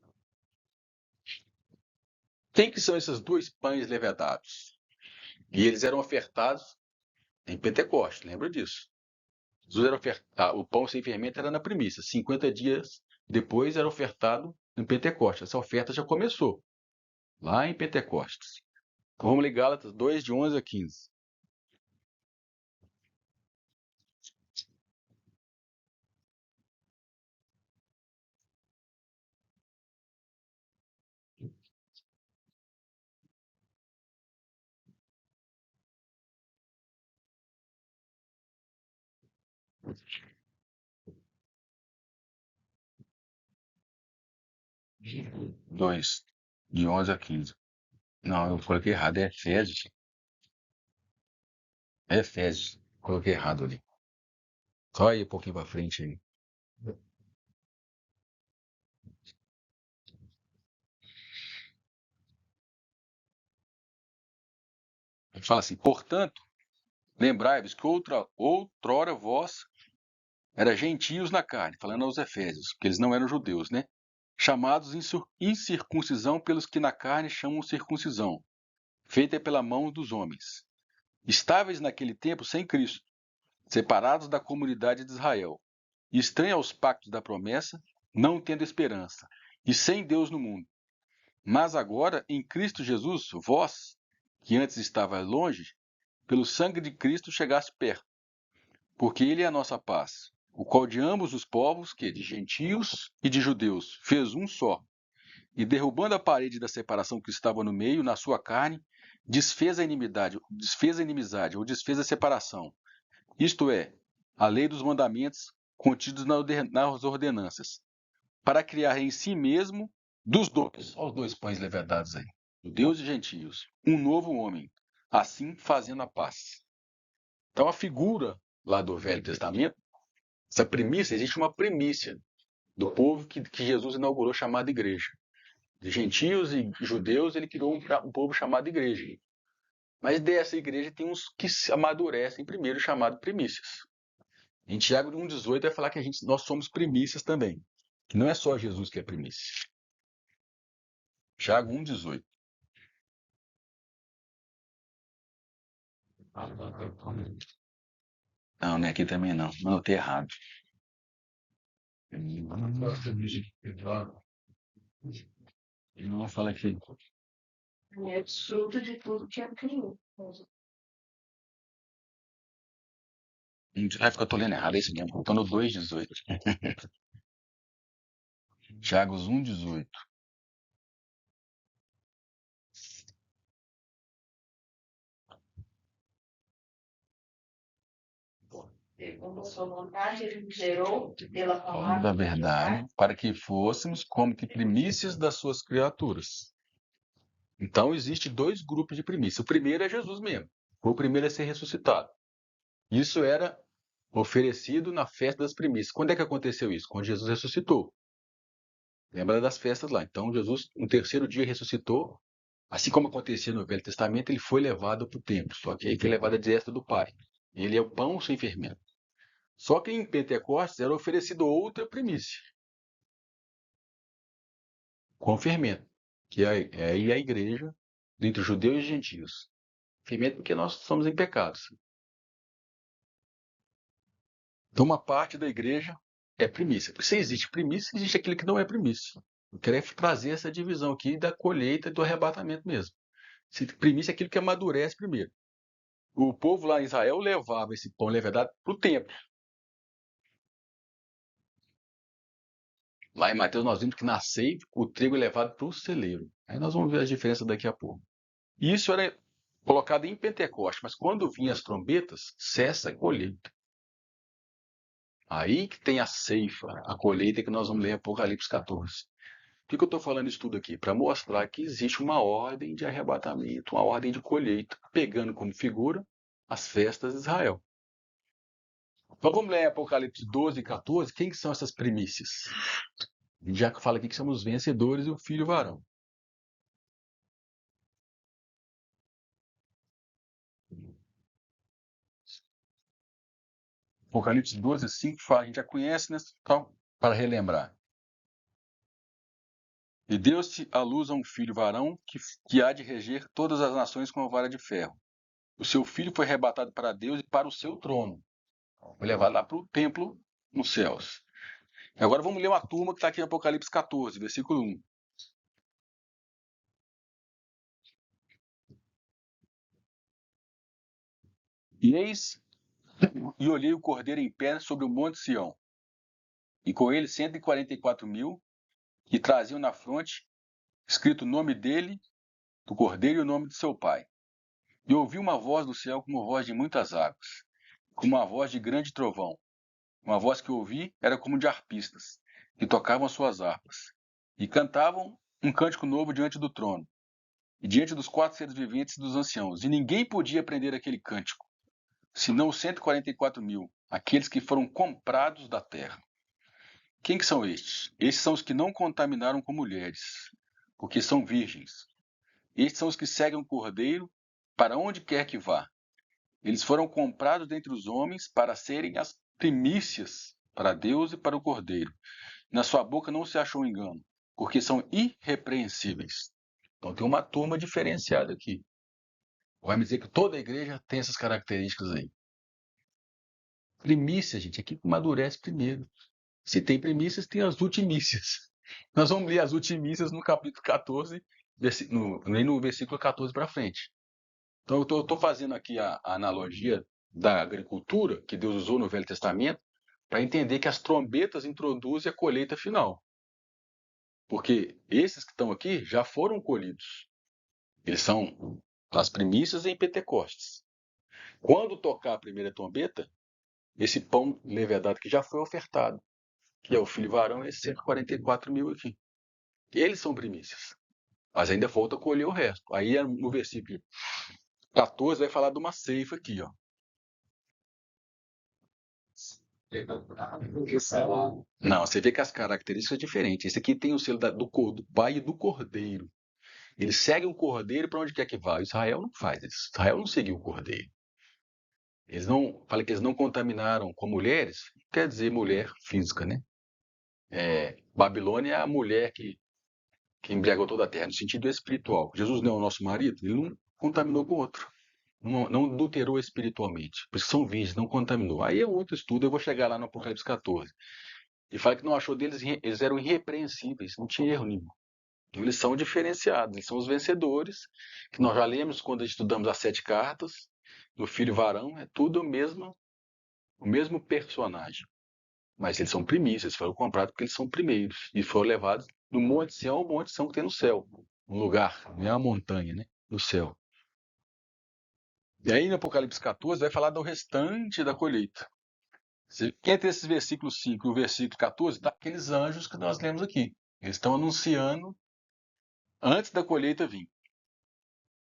Quem que são esses 2 pães levedados? E eles eram ofertados em Pentecostes, lembra disso? Jesus era ofertado, o pão sem fermento era na primícia. 50 dias depois era ofertado em Pentecostes. Essa oferta já começou lá em Pentecostes. Então vamos ler Gálatas 2, de 11 a 15. Dois, de 11 a 15. Não, eu coloquei errado, é Efésios. É Efésios. Coloquei errado ali. Só aí um pouquinho para frente aí. Fala assim, portanto, lembrai-vos que outrora vós era gentios na carne, falando aos Efésios, porque eles não eram judeus, né? Chamados incircuncisão pelos que na carne chamam circuncisão, feita pela mão dos homens. Estáveis naquele tempo sem Cristo, separados da comunidade de Israel, estranhos aos pactos da promessa, não tendo esperança, e sem Deus no mundo. Mas agora, em Cristo Jesus, vós, que antes estavais longe, pelo sangue de Cristo chegaste perto, porque ele é a nossa paz, o qual de ambos os povos, que de gentios e de judeus, fez um só, e derrubando a parede da separação que estava no meio, na sua carne, desfez a inimizade, ou desfez a separação, isto é, a lei dos mandamentos contidos nas ordenanças, para criar em si mesmo dos dois, olha os 2 pães levedados aí, judeus e gentios, um novo homem, assim fazendo a paz. Então a figura lá do Velho Testamento, essa primícia, existe uma primícia do povo que Jesus inaugurou, chamada igreja. De gentios e judeus, ele criou um povo chamado igreja. Mas dessa igreja tem uns que se amadurecem primeiro, chamado primícias. Em Tiago 1,18 vai falar que nós somos primícias também. Que não é só Jesus que é primícia. Tiago 1,18. Não, não é aqui também não. Não, eu tenho errado. Não fala aqui. É fruto de tudo que é criou. Ah, porque eu tô lendo errado, é isso mesmo. Eu tô no 2,18. Tiago 1,18. Segundo a sua vontade, ele nos gerou pela Palavra palavra da verdade, para que fôssemos como que primícias das suas criaturas. Então, existe dois grupos de primícias. O primeiro é Jesus mesmo. Foi o primeiro a ser ressuscitado. Isso era oferecido na festa das primícias. Quando é que aconteceu isso? Quando Jesus ressuscitou. Lembra das festas lá. Então, Jesus, no terceiro dia, ressuscitou. Assim como acontecia no Velho Testamento, ele foi levado para o templo. Só que aí foi levado à destra do Pai. Ele é o pão sem fermento. Só que em Pentecostes era oferecido outra primícia, com fermento, que é aí a igreja, entre judeus e gentios. Fermento porque nós somos em pecados. Então, uma parte da igreja é primícia. Porque se existe primícia, existe aquilo que não é primícia. Eu quero trazer essa divisão aqui da colheita e do arrebatamento mesmo. Primícia é aquilo que amadurece primeiro. O povo lá em Israel levava esse pão levedado para o templo. Lá em Mateus nós vimos que na ceia o trigo é levado para o celeiro. Aí nós vamos ver a diferença daqui a pouco. E isso era colocado em Pentecoste, mas quando vinham as trombetas, cessa a colheita. Aí que tem a ceifa, a colheita que nós vamos ler em Apocalipse 14. Por que eu estou falando isso tudo aqui? Para mostrar que existe uma ordem de arrebatamento, uma ordem de colheita, pegando como figura as festas de Israel. Então vamos ler em Apocalipse 12 e 14, quem que são essas primícias? A gente já fala aqui que somos vencedores e o filho varão. Apocalipse 12, 5 fala, a gente já conhece, né? Então, para relembrar. E deu-se à luz a um filho varão que há de reger todas as nações com a vara de ferro. O seu filho foi arrebatado para Deus e para o seu trono. Foi levado lá para o templo nos céus. Agora vamos ler uma turma que está aqui em Apocalipse 14, versículo 1. E eis, e olhei o cordeiro em pé sobre o monte Sião, e com ele 144.000, que traziam na fronte escrito o nome dele, do cordeiro e o nome de seu pai. E ouvi uma voz do céu como voz de muitas águas, como uma voz de grande trovão. Uma voz que ouvi era como de arpistas, que tocavam as suas harpas, e cantavam um cântico novo diante do trono, e diante dos 4 seres viventes e dos anciãos. E ninguém podia aprender aquele cântico, senão os 144.000, aqueles que foram comprados da terra. Quem que são estes? Estes são os que não contaminaram com mulheres, porque são virgens. Estes são os que seguem o cordeiro para onde quer que vá. Eles foram comprados dentre os homens para serem as primícias para Deus e para o cordeiro. Na sua boca não se achou engano, porque são irrepreensíveis. Então tem uma turma diferenciada aqui. Vai me dizer que toda a igreja tem essas características aí. Primícia, gente, aqui que amadurece primeiro. Se tem primícias, tem as ultimícias. Nós vamos ler as ultimícias no capítulo 14, no versículo 14 para frente. Então eu estou fazendo aqui a analogia da agricultura que Deus usou no Velho Testamento para entender que as trombetas introduzem a colheita final. Porque esses que estão aqui já foram colhidos. Eles são as primícias em Pentecostes. Quando tocar a primeira trombeta, esse pão levedado que já foi ofertado, que é o filho varão, esses 144.000 aqui. Eles são primícias. Mas ainda falta colher o resto. Aí no versículo 14 vai falar de uma ceifa aqui, ó. Não, você vê que as características são diferentes. Esse aqui tem o selo do pai e do cordeiro. Eles seguem o cordeiro para onde quer que vá. Israel não faz isso. Israel não seguiu o cordeiro. Eles não, falei que eles não contaminaram com mulheres, quer dizer mulher física, né? Babilônia é a mulher que embriagou toda a terra, no sentido espiritual. Jesus não é o nosso marido, ele não contaminou com outro. Não adulterou espiritualmente. Por isso são virgens, não contaminou. Aí é outro estudo, eu vou chegar lá no Apocalipse 14. E fala que não achou deles, eles eram irrepreensíveis, não tinha erro nenhum. Então eles são diferenciados, eles são os vencedores, que nós já lemos quando estudamos as 7 cartas, do filho varão, é tudo o mesmo personagem. Mas eles são primícias, eles foram comprados porque eles são primeiros. E foram levados do Monte Sião ao Monte Sião que tem no céu. Um lugar, não é uma montanha, né? No céu. E aí no Apocalipse 14 vai falar do restante da colheita. Entre esses versículos 5 e o versículo 14, está aqueles anjos que nós lemos aqui. Eles estão anunciando antes da colheita vir.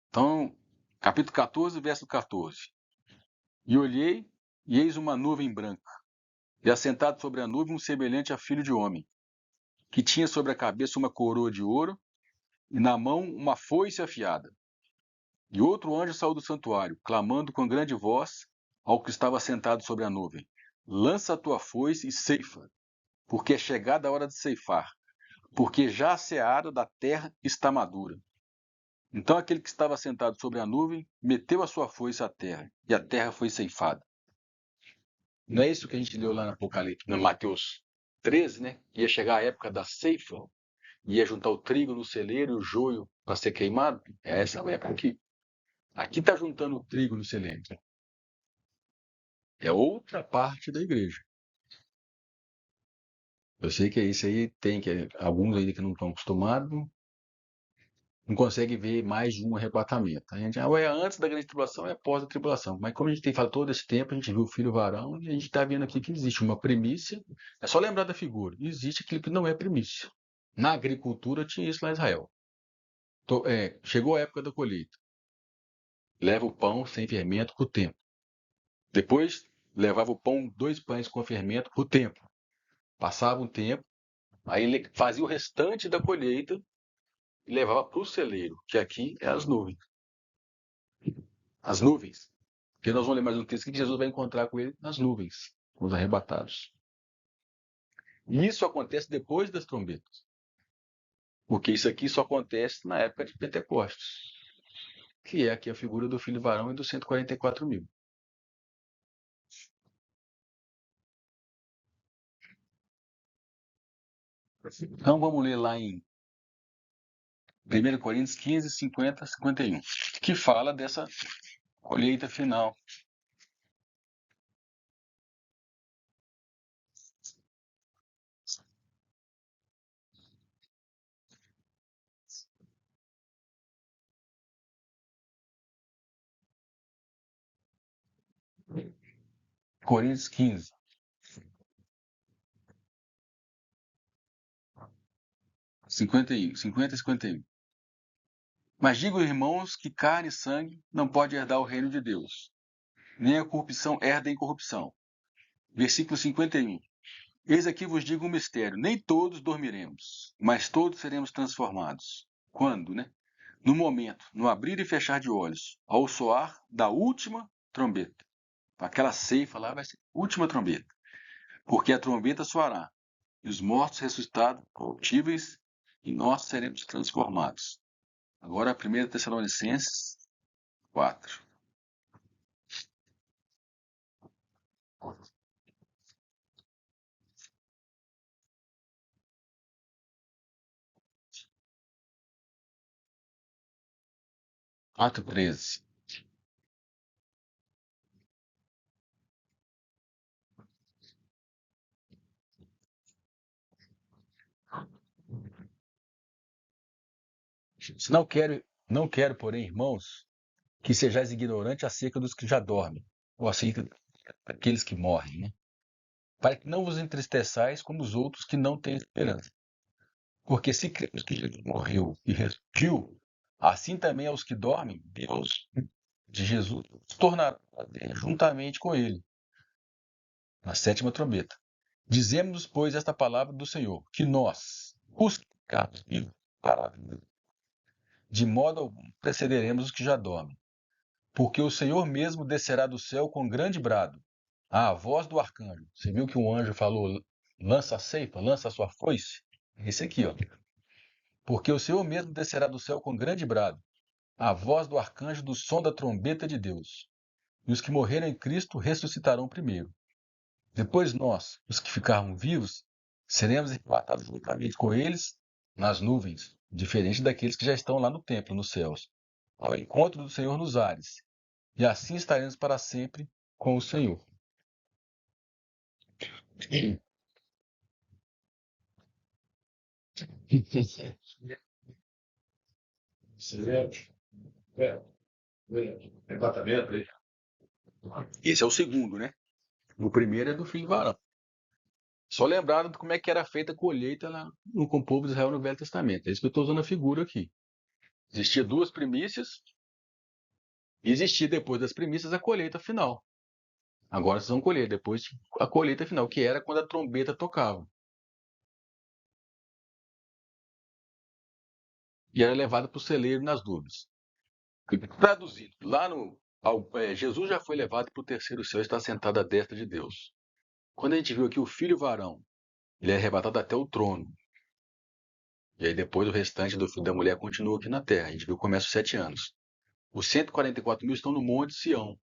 Então, capítulo 14, verso 14. E olhei, e eis uma nuvem branca, e assentado sobre a nuvem um semelhante a filho de homem, que tinha sobre a cabeça uma coroa de ouro, e na mão uma foice afiada. E outro anjo saiu do santuário, clamando com grande voz ao que estava sentado sobre a nuvem: Lança a tua foice e ceifa, porque é chegada a hora de ceifar, porque já a seara da terra está madura. Então aquele que estava sentado sobre a nuvem meteu a sua foice à terra, e a terra foi ceifada. Não é isso que a gente leu lá no Apocalipse, no Mateus 13, né? Ia chegar a época da ceifa, ia juntar o trigo no celeiro e o joio para ser queimado. É essa a época aqui. Aqui está juntando o trigo no celeiro. É outra parte da igreja. Eu sei que isso aí tem que alguns ainda que não estão acostumados não conseguem ver mais de um arrebatamento. A gente ou é antes da grande tribulação ou é após a tribulação. Mas como a gente tem falado todo esse tempo, a gente viu o filho varão e a gente está vendo aqui que existe uma primícia. É só lembrar da figura. Existe aquilo que não é primícia. Na agricultura tinha isso lá em Israel. Chegou a época da colheita. Leva o pão sem fermento para o templo. Depois levava o pão, 2 pães com fermento para o templo. Passava um tempo, aí ele fazia o restante da colheita e levava para o celeiro, que aqui é as nuvens. As nuvens. Porque nós vamos ler mais um texto que Jesus vai encontrar com ele nas nuvens, com os arrebatados. E isso acontece depois das trombetas. Porque isso aqui só acontece na época de Pentecostes, que é aqui a figura do filho varão e dos 144.000. Então vamos ler lá em 1 Coríntios 15, 50, 51, que fala dessa colheita final. Coríntios 15. 50 e 51. Mas digo, irmãos, que carne e sangue não pode herdar o reino de Deus, nem a corrupção herda a incorrupção. Versículo 51. Eis aqui vos digo um mistério: nem todos dormiremos, mas todos seremos transformados. Quando, né? No momento, no abrir e fechar de olhos, ao soar da última trombeta. Aquela ceifa lá vai ser a última trombeta. Porque a trombeta soará, e os mortos ressuscitados, corruptíveis, e nós seremos transformados. Agora, 1 Tessalonicenses 4. Ato 13. Se não quero, porém, irmãos, que sejais ignorantes acerca dos que já dormem, ou acerca daqueles que morrem, né? Para que não vos entristeçais como os outros que não têm esperança. Porque se cremos que Jesus morreu e ressurgiu, assim também aos que dormem, Deus de Jesus os tornará juntamente com ele, na 7ª trombeta. Dizemos-nos, pois, esta palavra do Senhor, que nós, os que ficarmos vivos para a vida, de modo algum precederemos os que já dormem. Porque o Senhor mesmo descerá do céu com grande brado, a voz do arcanjo. Você viu que um anjo falou, lança a ceifa, lança a sua foice? Esse aqui, ó. Porque o Senhor mesmo descerá do céu com grande brado, a voz do arcanjo do som da trombeta de Deus. E os que morreram em Cristo ressuscitarão primeiro. Depois nós, os que ficarmos vivos, seremos arrebatados juntamente com eles nas nuvens, diferente daqueles que já estão lá no templo, nos céus, ao encontro do Senhor nos ares. E assim estaremos para sempre com o Senhor. Arrebatamento aí. Esse é o segundo, né? O primeiro é do filho varão. Só lembraram de como é que era feita a colheita lá com o povo de Israel no Velho Testamento. É isso que eu estou usando a figura aqui. Existia 2 primícias, e existia depois das primícias a colheita final. Agora vocês vão colher depois a colheita final, que era quando a trombeta tocava. E era levada para o celeiro nas nuvens. Traduzindo, Jesus já foi levado para o terceiro céu e está sentado à destra de Deus. Quando a gente viu aqui o filho varão, ele é arrebatado até o trono. E aí depois o restante do filho da mulher continua aqui na terra. A gente viu que começa os 7 anos. Os 144 mil estão no Monte Sião,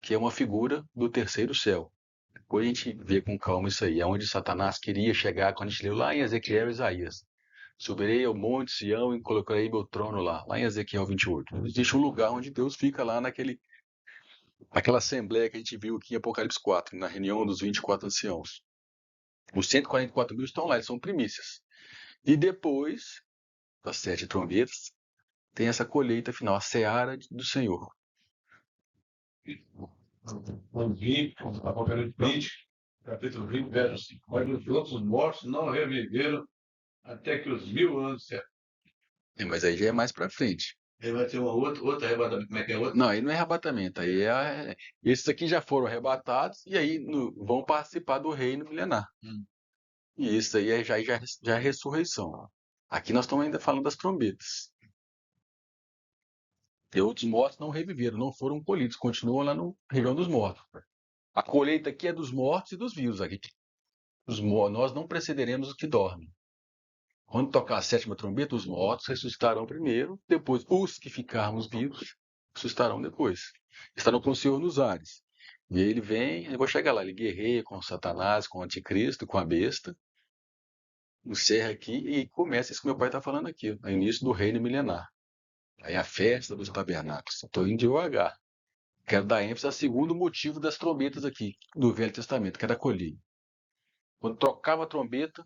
que é uma figura do terceiro céu. Depois a gente vê com calma isso aí, aonde Satanás queria chegar quando a gente leu lá em Ezequiel e Isaías. Subirei ao Monte Sião e colocarei meu trono lá em Ezequiel 28. Existe um lugar onde Deus fica lá naquela assembleia que a gente viu aqui em Apocalipse 4, na reunião dos 24 anciãos. Os 144 mil estão lá, eles são primícias. E depois das 7 trombetas, tem essa colheita final, a seara do Senhor. Apocalipse 20, capítulo 20, verso 5. Mas os outros mortos não reviveram até que os 1000 anos se... Mas aí já é mais pra frente. Aí vai ter uma outra arrebatamento. Como é que é outra? Não, aí não é arrebatamento. Esses aqui já foram arrebatados e aí vão participar do reino milenar. E isso aí já é ressurreição. Aqui nós estamos ainda falando das trombetas. E outros mortos não reviveram, não foram colhidos, continuam lá no região dos mortos. A colheita aqui é dos mortos e dos vivos. Aqui. Nós não precederemos os que dormem. Quando tocar a 7ª trombeta, os mortos ressuscitarão primeiro, depois os que ficarmos vivos ressuscitarão depois. Estarão com o Senhor nos ares. E aí ele vem, eu vou chegar lá, ele guerreia com Satanás, com o anticristo, com a besta, encerra aqui e começa isso que meu pai está falando aqui, no início do reino milenar. Aí a festa dos tabernáculos. Estou indo devagar. Quero dar ênfase ao segundo motivo das trombetas aqui, do Velho Testamento, que era a colheita. Quando tocava a trombeta,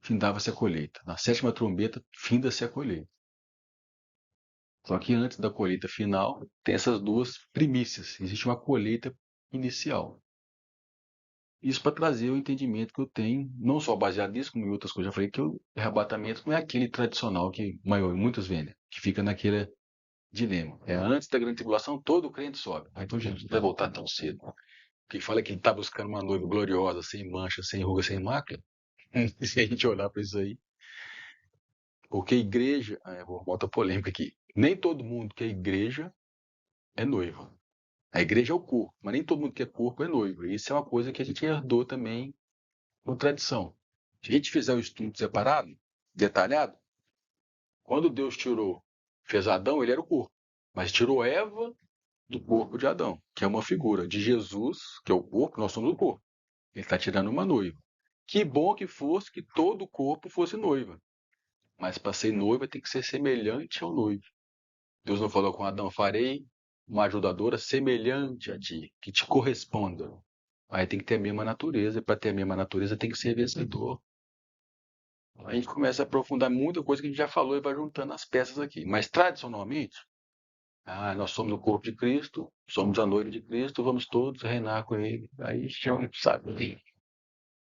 findava-se a colheita. Na 7ª trombeta, finda-se a colheita. Só que antes da colheita final, tem essas 2 primícias. Existe uma colheita inicial. Isso para trazer o entendimento que eu tenho, não só baseado nisso, como em outras coisas. Eu falei que o arrebatamento não é aquele tradicional que muitos vendem, que fica naquele dilema. É antes da grande tribulação, todo crente sobe. Então Jesus não vai voltar tão cedo. Quem fala que ele está buscando uma noiva gloriosa, sem mancha, sem ruga, sem mácula, se a gente olhar para isso aí. Porque a igreja, vou botar polêmica aqui, nem todo mundo que é igreja é noiva. A igreja é o corpo, mas nem todo mundo que é corpo é noivo. Isso é uma coisa que a gente herdou também por tradição. Se a gente fizer um estudo separado, detalhado, quando Deus fez Adão, ele era o corpo, mas tirou Eva do corpo de Adão, que é uma figura de Jesus, que é o corpo, nós somos o corpo. Ele está tirando uma noiva. Que bom que fosse que todo o corpo fosse noiva. Mas para ser noiva tem que ser semelhante ao noivo. Deus não falou com Adão, farei uma ajudadora semelhante a ti, que te corresponda. Aí tem que ter a mesma natureza, e para ter a mesma natureza tem que ser vencedor. A gente começa a aprofundar muita coisa que a gente já falou e vai juntando as peças aqui. Mas tradicionalmente, nós somos o corpo de Cristo, somos a noiva de Cristo, vamos todos reinar com Ele. Aí chama, sabe,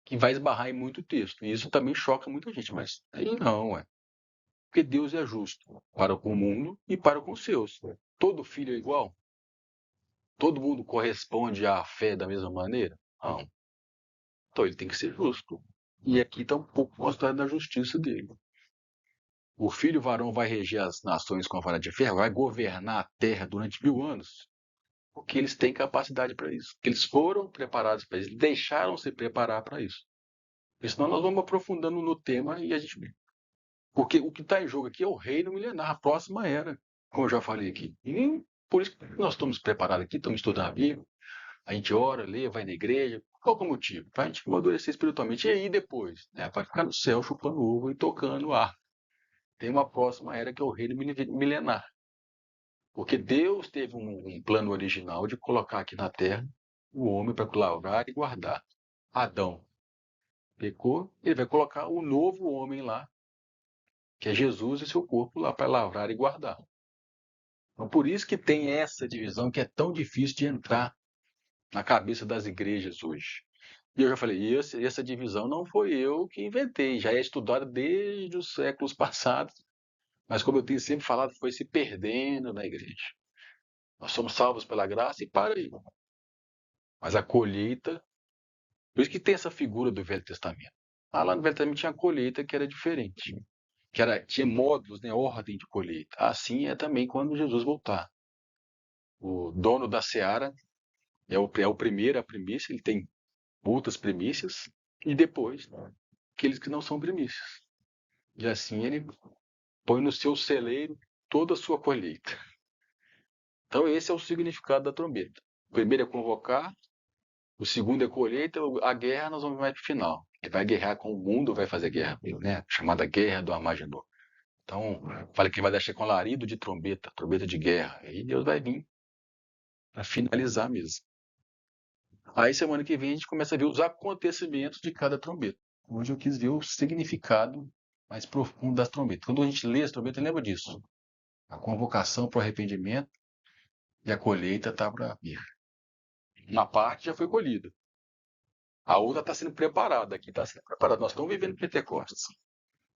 que vai esbarrar em muito texto. E isso também choca muita gente, mas aí não, porque Deus é justo para com o mundo e para com os seus. Todo filho é igual? Todo mundo corresponde à fé da mesma maneira? Não. Então ele tem que ser justo. E aqui está um pouco mostrado da justiça dele. O filho varão vai reger as nações com a vara de ferro, vai governar a terra durante 1000 anos, porque eles têm capacidade para isso. Porque eles foram preparados para isso, deixaram se preparar para isso. Porque senão nós vamos aprofundando no tema e a gente... Porque o que está em jogo aqui é o reino milenar, a próxima era, como eu já falei aqui. E por isso que nós estamos preparados aqui, estamos estudando a Bíblia, a gente ora, lê, vai na igreja. Qual é o motivo? Para a gente amadurecer espiritualmente. E aí depois? Vai ficar no céu chupando uva e tocando ar. Tem uma próxima era que é o reino milenar. Porque Deus teve um plano original de colocar aqui na terra o homem para lavrar e guardar. Adão pecou, ele vai colocar o novo homem lá, que é Jesus e seu corpo lá para lavrar e guardar. Então, por isso que tem essa divisão que é tão difícil de entrar na cabeça das igrejas hoje. E eu já falei, essa divisão não foi eu que inventei, já é estudada desde os séculos passados, mas como eu tenho sempre falado, foi se perdendo na igreja. Nós somos salvos pela graça e para aí. Mas a colheita, por isso que tem essa figura do Velho Testamento. Lá no Velho Testamento tinha a colheita que era diferente, tinha módulos, né, ordem de colheita. Assim é também quando Jesus voltar. O dono da seara é o primeiro, a primícia, ele tem outras primícias, e depois aqueles que não são primícias. E assim ele põe no seu celeiro toda a sua colheita. Então esse é o significado da trombeta. O primeiro é convocar, o segundo é colheita, a guerra nós vamos mais para o final. Ele vai guerrear com o mundo, vai fazer guerra, né? Chamada Guerra do Armagedon. Então, fala que ele vai deixar com alarido de trombeta, trombeta de guerra. Aí Deus vai vir para finalizar mesmo. Aí semana que vem a gente começa a ver os acontecimentos de cada trombeta. Hoje eu quis ver o significado mais profundo das trombetas. Quando a gente lê as trombetas, lembra disso. A convocação para o arrependimento e a colheita está para vir. Uma parte já foi colhida. A outra está sendo preparada. Aqui está sendo preparada. Nós estamos vivendo Pentecostes.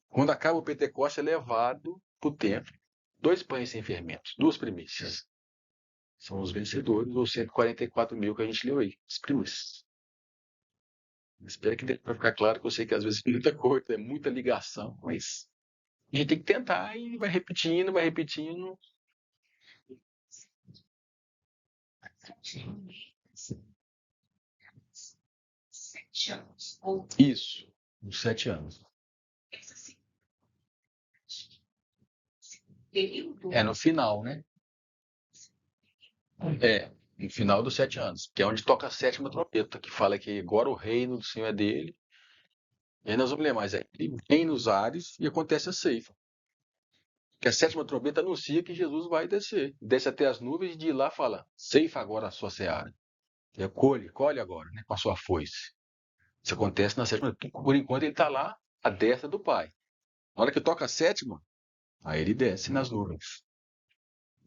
Quando acaba o Pentecostes, é levado para o templo 2 pães sem fermentos, 2 primícias. São os vencedores, os 144 mil que a gente leu aí, as primícias. Espero que dê para ficar claro, que eu sei que às vezes é muita coisa, é muita ligação, mas a gente tem que tentar e vai repetindo, vai repetindo. Isso, uns 7 anos. É no final, né? É, no final dos 7 anos, que é onde toca a 7ª trombeta, que fala que agora o reino do Senhor é dele. E aí nós vamos ler mais. Ele vem nos ares e acontece a ceifa. Que a 7ª trombeta anuncia que Jesus vai descer. Desce até as nuvens e de lá fala, ceifa agora a sua seara. Colhe agora, né, com a sua foice. Isso acontece na 7ª. Por enquanto ele está lá, à destra do Pai. Na hora que toca a 7ª, aí ele desce nas nuvens.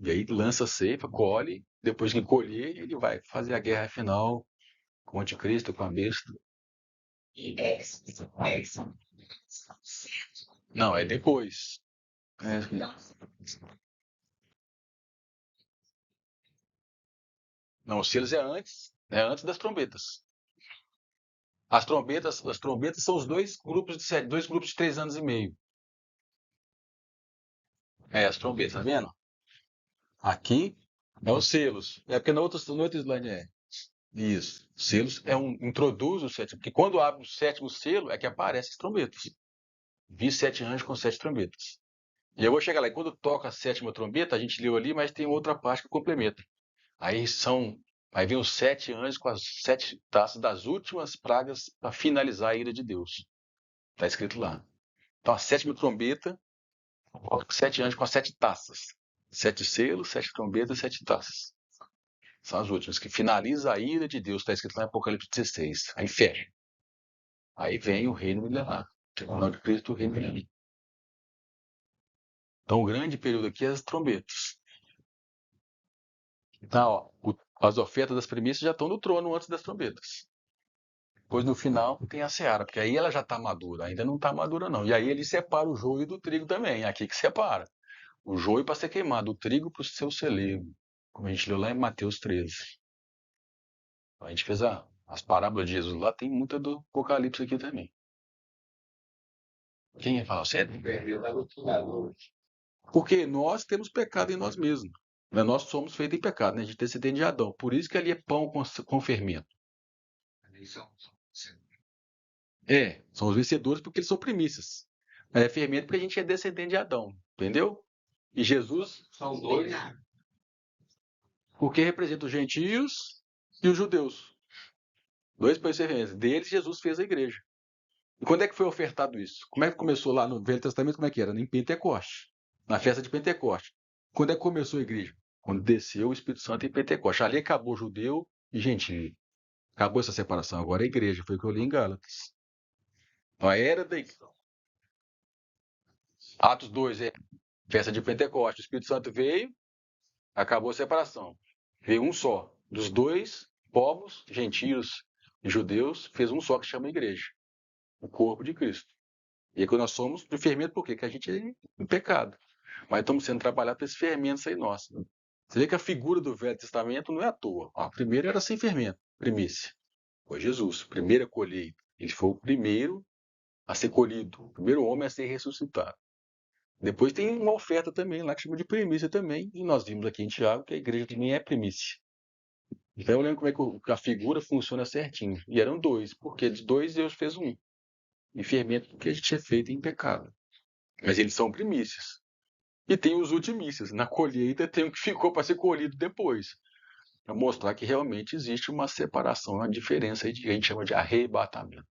E aí lança a ceifa, colhe. Depois que colher, ele vai fazer a guerra final com o anticristo, com a besta. Não, é depois. Não, os selos é antes das trombetas. As trombetas são os 2 grupos de 7, 2 grupos de 3 anos e meio. As trombetas, tá vendo? Aqui é os selos. É porque no outro slide é. Isso. Selos introduz o 7º, porque quando abre o 7º selo é que aparecem as trombetas. Vi 7 anjos com 7 trombetas. E eu vou chegar lá. E quando toca a 7ª trombeta, a gente leu ali, mas tem outra parte que complementa. Aí vem os 7 anjos com as 7 taças das últimas pragas para finalizar a ira de Deus. Está escrito lá. Então a 7ª trombeta, 7 anjos com as 7 taças. 7 selos, 7 trombetas, 7 taças. São as últimas, que finaliza a ira de Deus. Está escrito lá em Apocalipse 16. Aí fecha. Aí vem o reino milenar. Tribunal de Cristo, o reino milenar. Então o grande período aqui é as trombetas. Então, as ofertas das primícias já estão no trono antes das trombetas. Depois, no final, tem a seara, porque aí ela já está madura. Ainda não está madura, não. E aí ele separa o joio do trigo também. É aqui que separa. O joio para ser queimado, o trigo para o seu celeiro. Como a gente leu lá em Mateus 13. A gente fez as parábolas de Jesus lá, tem muita do Apocalipse aqui também. Quem ia falar? Você é... Porque nós temos pecado em nós mesmos. Né? Nós somos feitos em pecado, né? A gente é descendente de Adão. Por isso que ali é pão com fermento. São os vencedores porque eles são primícias. É fermento porque a gente é descendente de Adão. Entendeu? E Jesus são 2. Porque representa os gentios e os judeus. 2 pães sem fermento. Deles Jesus fez a igreja. E quando é que foi ofertado isso? Como é que começou lá no Velho Testamento? Como é que era? Em Pentecoste. Na festa de Pentecoste. Quando é que começou a igreja? Quando desceu o Espírito Santo em Pentecoste. Ali acabou judeu e gentio. Acabou essa separação. Agora é a igreja. Foi o que eu li em Gálatas. Então a era da igreja. Atos 2 é festa de Pentecoste. O Espírito Santo veio, acabou a separação. Veio um só. Dos 2, povos, gentios e judeus, fez um só que chama igreja, o corpo de Cristo. E aí que nós somos de fermento, por quê? Porque a gente é em pecado. Mas estamos sendo trabalhados por esses fermentos aí nossos. Você vê que a figura do Velho Testamento não é à toa. A primeira era sem fermento, primícia. Foi Jesus, primeira colheita. Ele foi o primeiro a ser colhido, o primeiro homem a ser ressuscitado. Depois tem uma oferta também, lá que chama de primícia também. E nós vimos aqui em Tiago que a igreja também é primícia. Então eu lembro como é que a figura funciona certinho. E eram dois, porque de dois Deus fez um. E fermento porque a gente é feito em pecado. Mas eles são primícias. E tem os ultimícias. Na colheita tem o que ficou para ser colhido depois. Para mostrar que realmente existe uma separação, uma diferença aí que a gente chama de arrebatamento.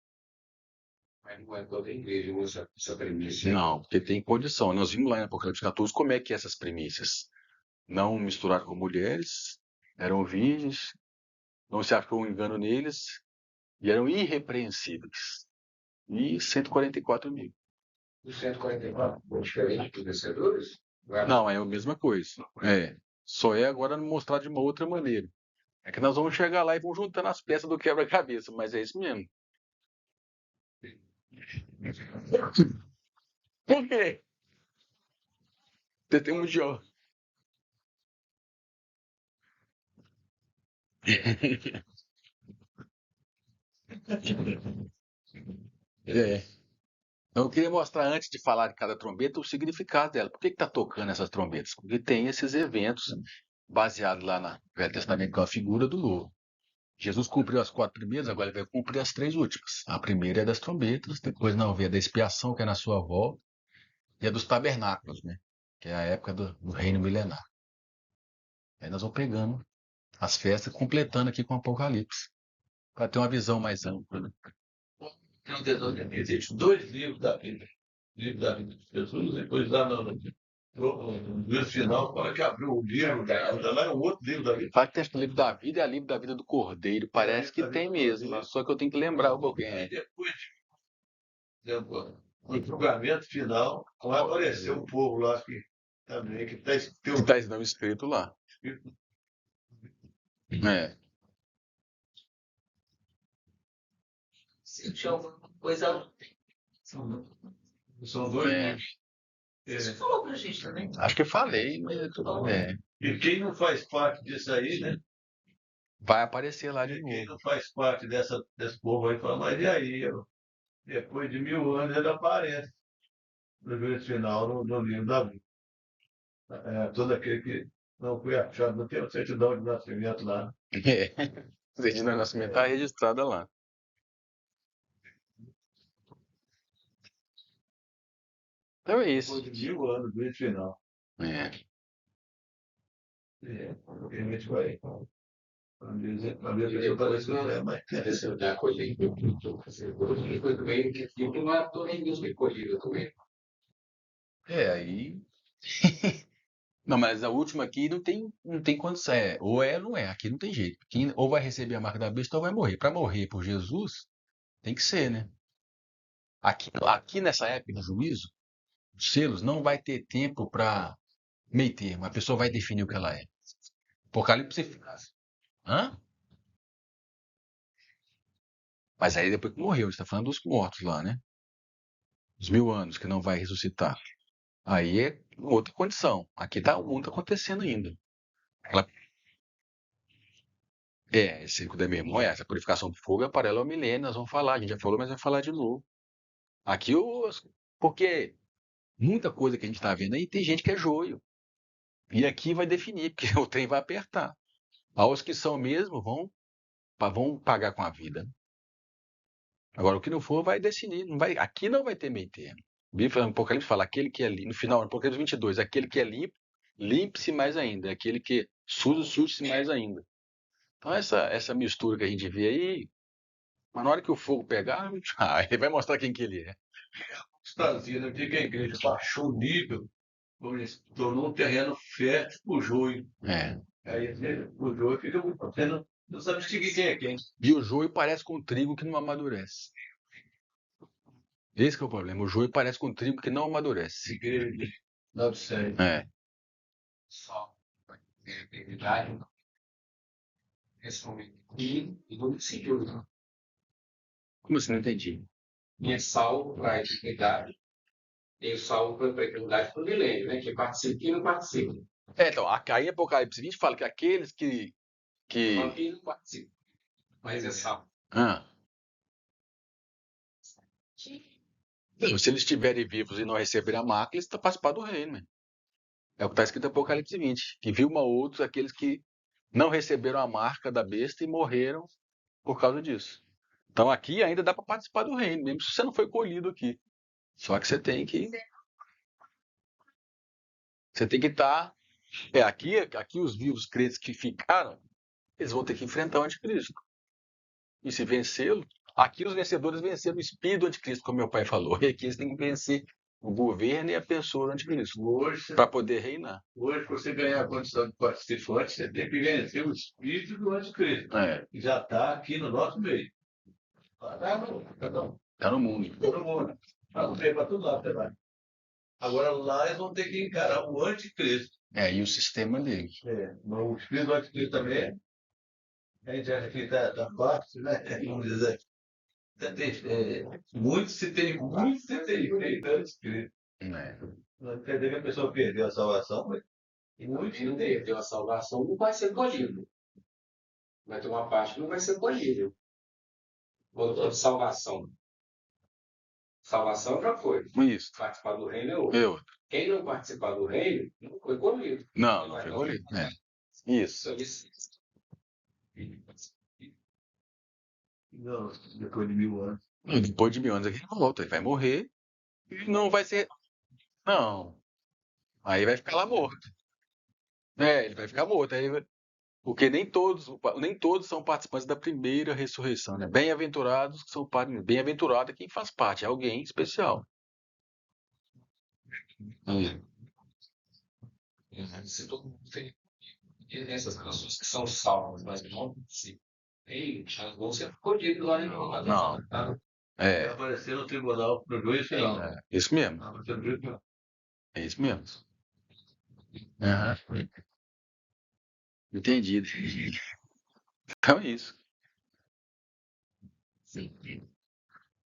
Mas não é toda a igreja usa essa premissa. Não, porque tem condição. Nós vimos lá em Apocalipse 14 como é que é essas primícias. Não misturaram com mulheres, eram virgens, não se achou um engano neles e eram irrepreensíveis. E 144 mil. Os 144 foi diferente dos vencedores? Não, é a mesma coisa. É. Só é agora mostrado de uma outra maneira. É que nós vamos chegar lá e vamos juntando as peças do quebra-cabeça, mas é isso mesmo. Por quê? Você tem um jogo. É. Então, eu queria mostrar, antes de falar de cada trombeta, o significado dela. Por que está tocando essas trombetas? Porque tem esses eventos baseados lá no Velho Testamento, com a figura do Novo. Jesus cumpriu as 4 primeiras, agora ele vai cumprir as 3 últimas. A primeira é das trombetas, depois não vê da expiação, que é na sua volta, e a dos tabernáculos, né? Que é a época do reino milenar. Aí nós vamos pegando as festas, completando aqui com o Apocalipse, para ter uma visão mais ampla, né? Existem 2 livros da Bíblia. O livro da vida de Jesus, depois lá no livro final, fala que abriu o livro da vida, lá é um outro livro da vida. Fala que tem o livro da vida e a livro da vida do Cordeiro. Parece que tem mesmo, só que eu tenho que lembrar um pouquinho. Aí depois, no julgamento final, vai aparecer um povo lá que também, que Está não escrito lá. É. Se tinha alguma coisa. São 2 É. livros. Você falou pra gente também. Acho que eu falei, mas E quem não faz parte disso aí, né? vai aparecer lá de Quem novo. não faz parte desse povo aí, fala, mas e aí? Depois de 1000 anos ele aparece no juízo final no livro da vida. Todo aquele que não foi achado, não tem a certidão de nascimento lá. É. A certidão de nascimento está registrada lá. Então é isso. Depois de 1000 anos, juízo final. É. Porque a gente vai. E depois da colheita, foi também que não é toda a indústria colhida também. É, aí. Não, mas a última aqui não tem condição. Ou é ou não é. Aqui não tem jeito. Quem ou vai receber a marca da besta ou vai morrer. Para morrer por Jesus, tem que ser, né? Aqui nessa época do juízo, os selos não vai ter tempo para meio termo. A pessoa vai definir o que ela é. Apocalipse. Hã? Mas aí depois que morreu, a gente está falando dos mortos lá, né? Os 1000 anos que não vai ressuscitar. Aí é outra condição. Aqui tá, o mundo está acontecendo ainda. Esse ciclo da minha irmã, essa purificação por fogo é paralela ao milênio, nós vamos falar, a gente já falou, mas vai falar de novo. Aqui, porque muita coisa que a gente está vendo aí, tem gente que é joio. E aqui vai definir, porque o trem vai apertar. Aos que são mesmo vão pagar com a vida. Agora, o que não for vai decidir. Aqui não vai ter meio termo. O Apocalipse fala, aquele que é limpo, no final, no Apocalipse 22, aquele que é limpo, limpe-se mais ainda. Aquele que suja, suje-se mais ainda. Então, essa mistura que a gente vê aí, mas na hora que o fogo pegar, ele vai mostrar quem que ele é. Estasia, né? Que a igreja baixou o nível, tornou um terreno fértil para o joio. Aí o joio fica muito pequeno, não sabe distinguir quem é quem. E o joio parece com trigo que não amadurece. Esse que é o problema. O joio parece com trigo que não amadurece. Igreja, não sei. É. Só. Integridade. esse momento. E não decidiu, né? Como assim? Não entendi. E é salvo para a eternidade, tem o salvo para a eternidade para o milênio, né? Que participa e não participa. Então, aí em Apocalipse 20 fala que aqueles que. Vampiro não participa, mas é salvo. Ah, não, se eles estiverem vivos e não receberem a marca, eles estão participando do reino, né? É o que está escrito em Apocalipse 20. Que viu uma outros aqueles que não receberam a marca da besta e morreram por causa disso. Então aqui ainda dá para participar do reino, mesmo se você não foi colhido aqui. Só que você tem que. Você tem que estar. Aqui os vivos crentes que ficaram, eles vão ter que enfrentar o anticristo. E se vencê-lo, aqui os vencedores venceram o espírito do anticristo, como meu pai falou. E aqui eles têm que vencer o governo e a pessoa do anticristo Hoje, para poder reinar. hoje, para você ganhar a condição de participante, você tem que vencer o espírito do anticristo, É, que já está aqui no nosso meio. tá no mundo. Todo mundo. Para todo lado você vai. Agora lá eles vão ter que encarar o anticristo. E o sistema dele. Mas o espírito do anticristo também, a gente acha que está fácil, né? Vamos dizer. Muito se tem feito anticristo. Não quer dizer que a pessoa perdeu a salvação, mas muito Quem não perdeu a salvação não vai ser colhido. Vai ter uma parte que não vai ser colhida. Outra salvação. Salvação já foi. Isso. Participar do reino é outro. Eu. Quem não participar do reino não foi colhido. Não foi colhido. Isso. não, depois de 1000 anos. Depois de 1000 anos ele volta, ele vai morrer e não vai ser. Não. Aí vai ficar lá morto. Ele vai ficar morto. Porque nem todos são participantes da primeira ressurreição, né? Bem-aventurados que são parte. Bem-aventurado é quem faz parte, é alguém especial. Se todo mundo tem essas pessoas que são salvas, mas não participam, elas vão ser colhidas lá em Roma. Não. Vai aparecer no tribunal para o juiz final. Isso mesmo. Vai ser no juiz final. É isso mesmo. Entendi. Então é isso. Sim.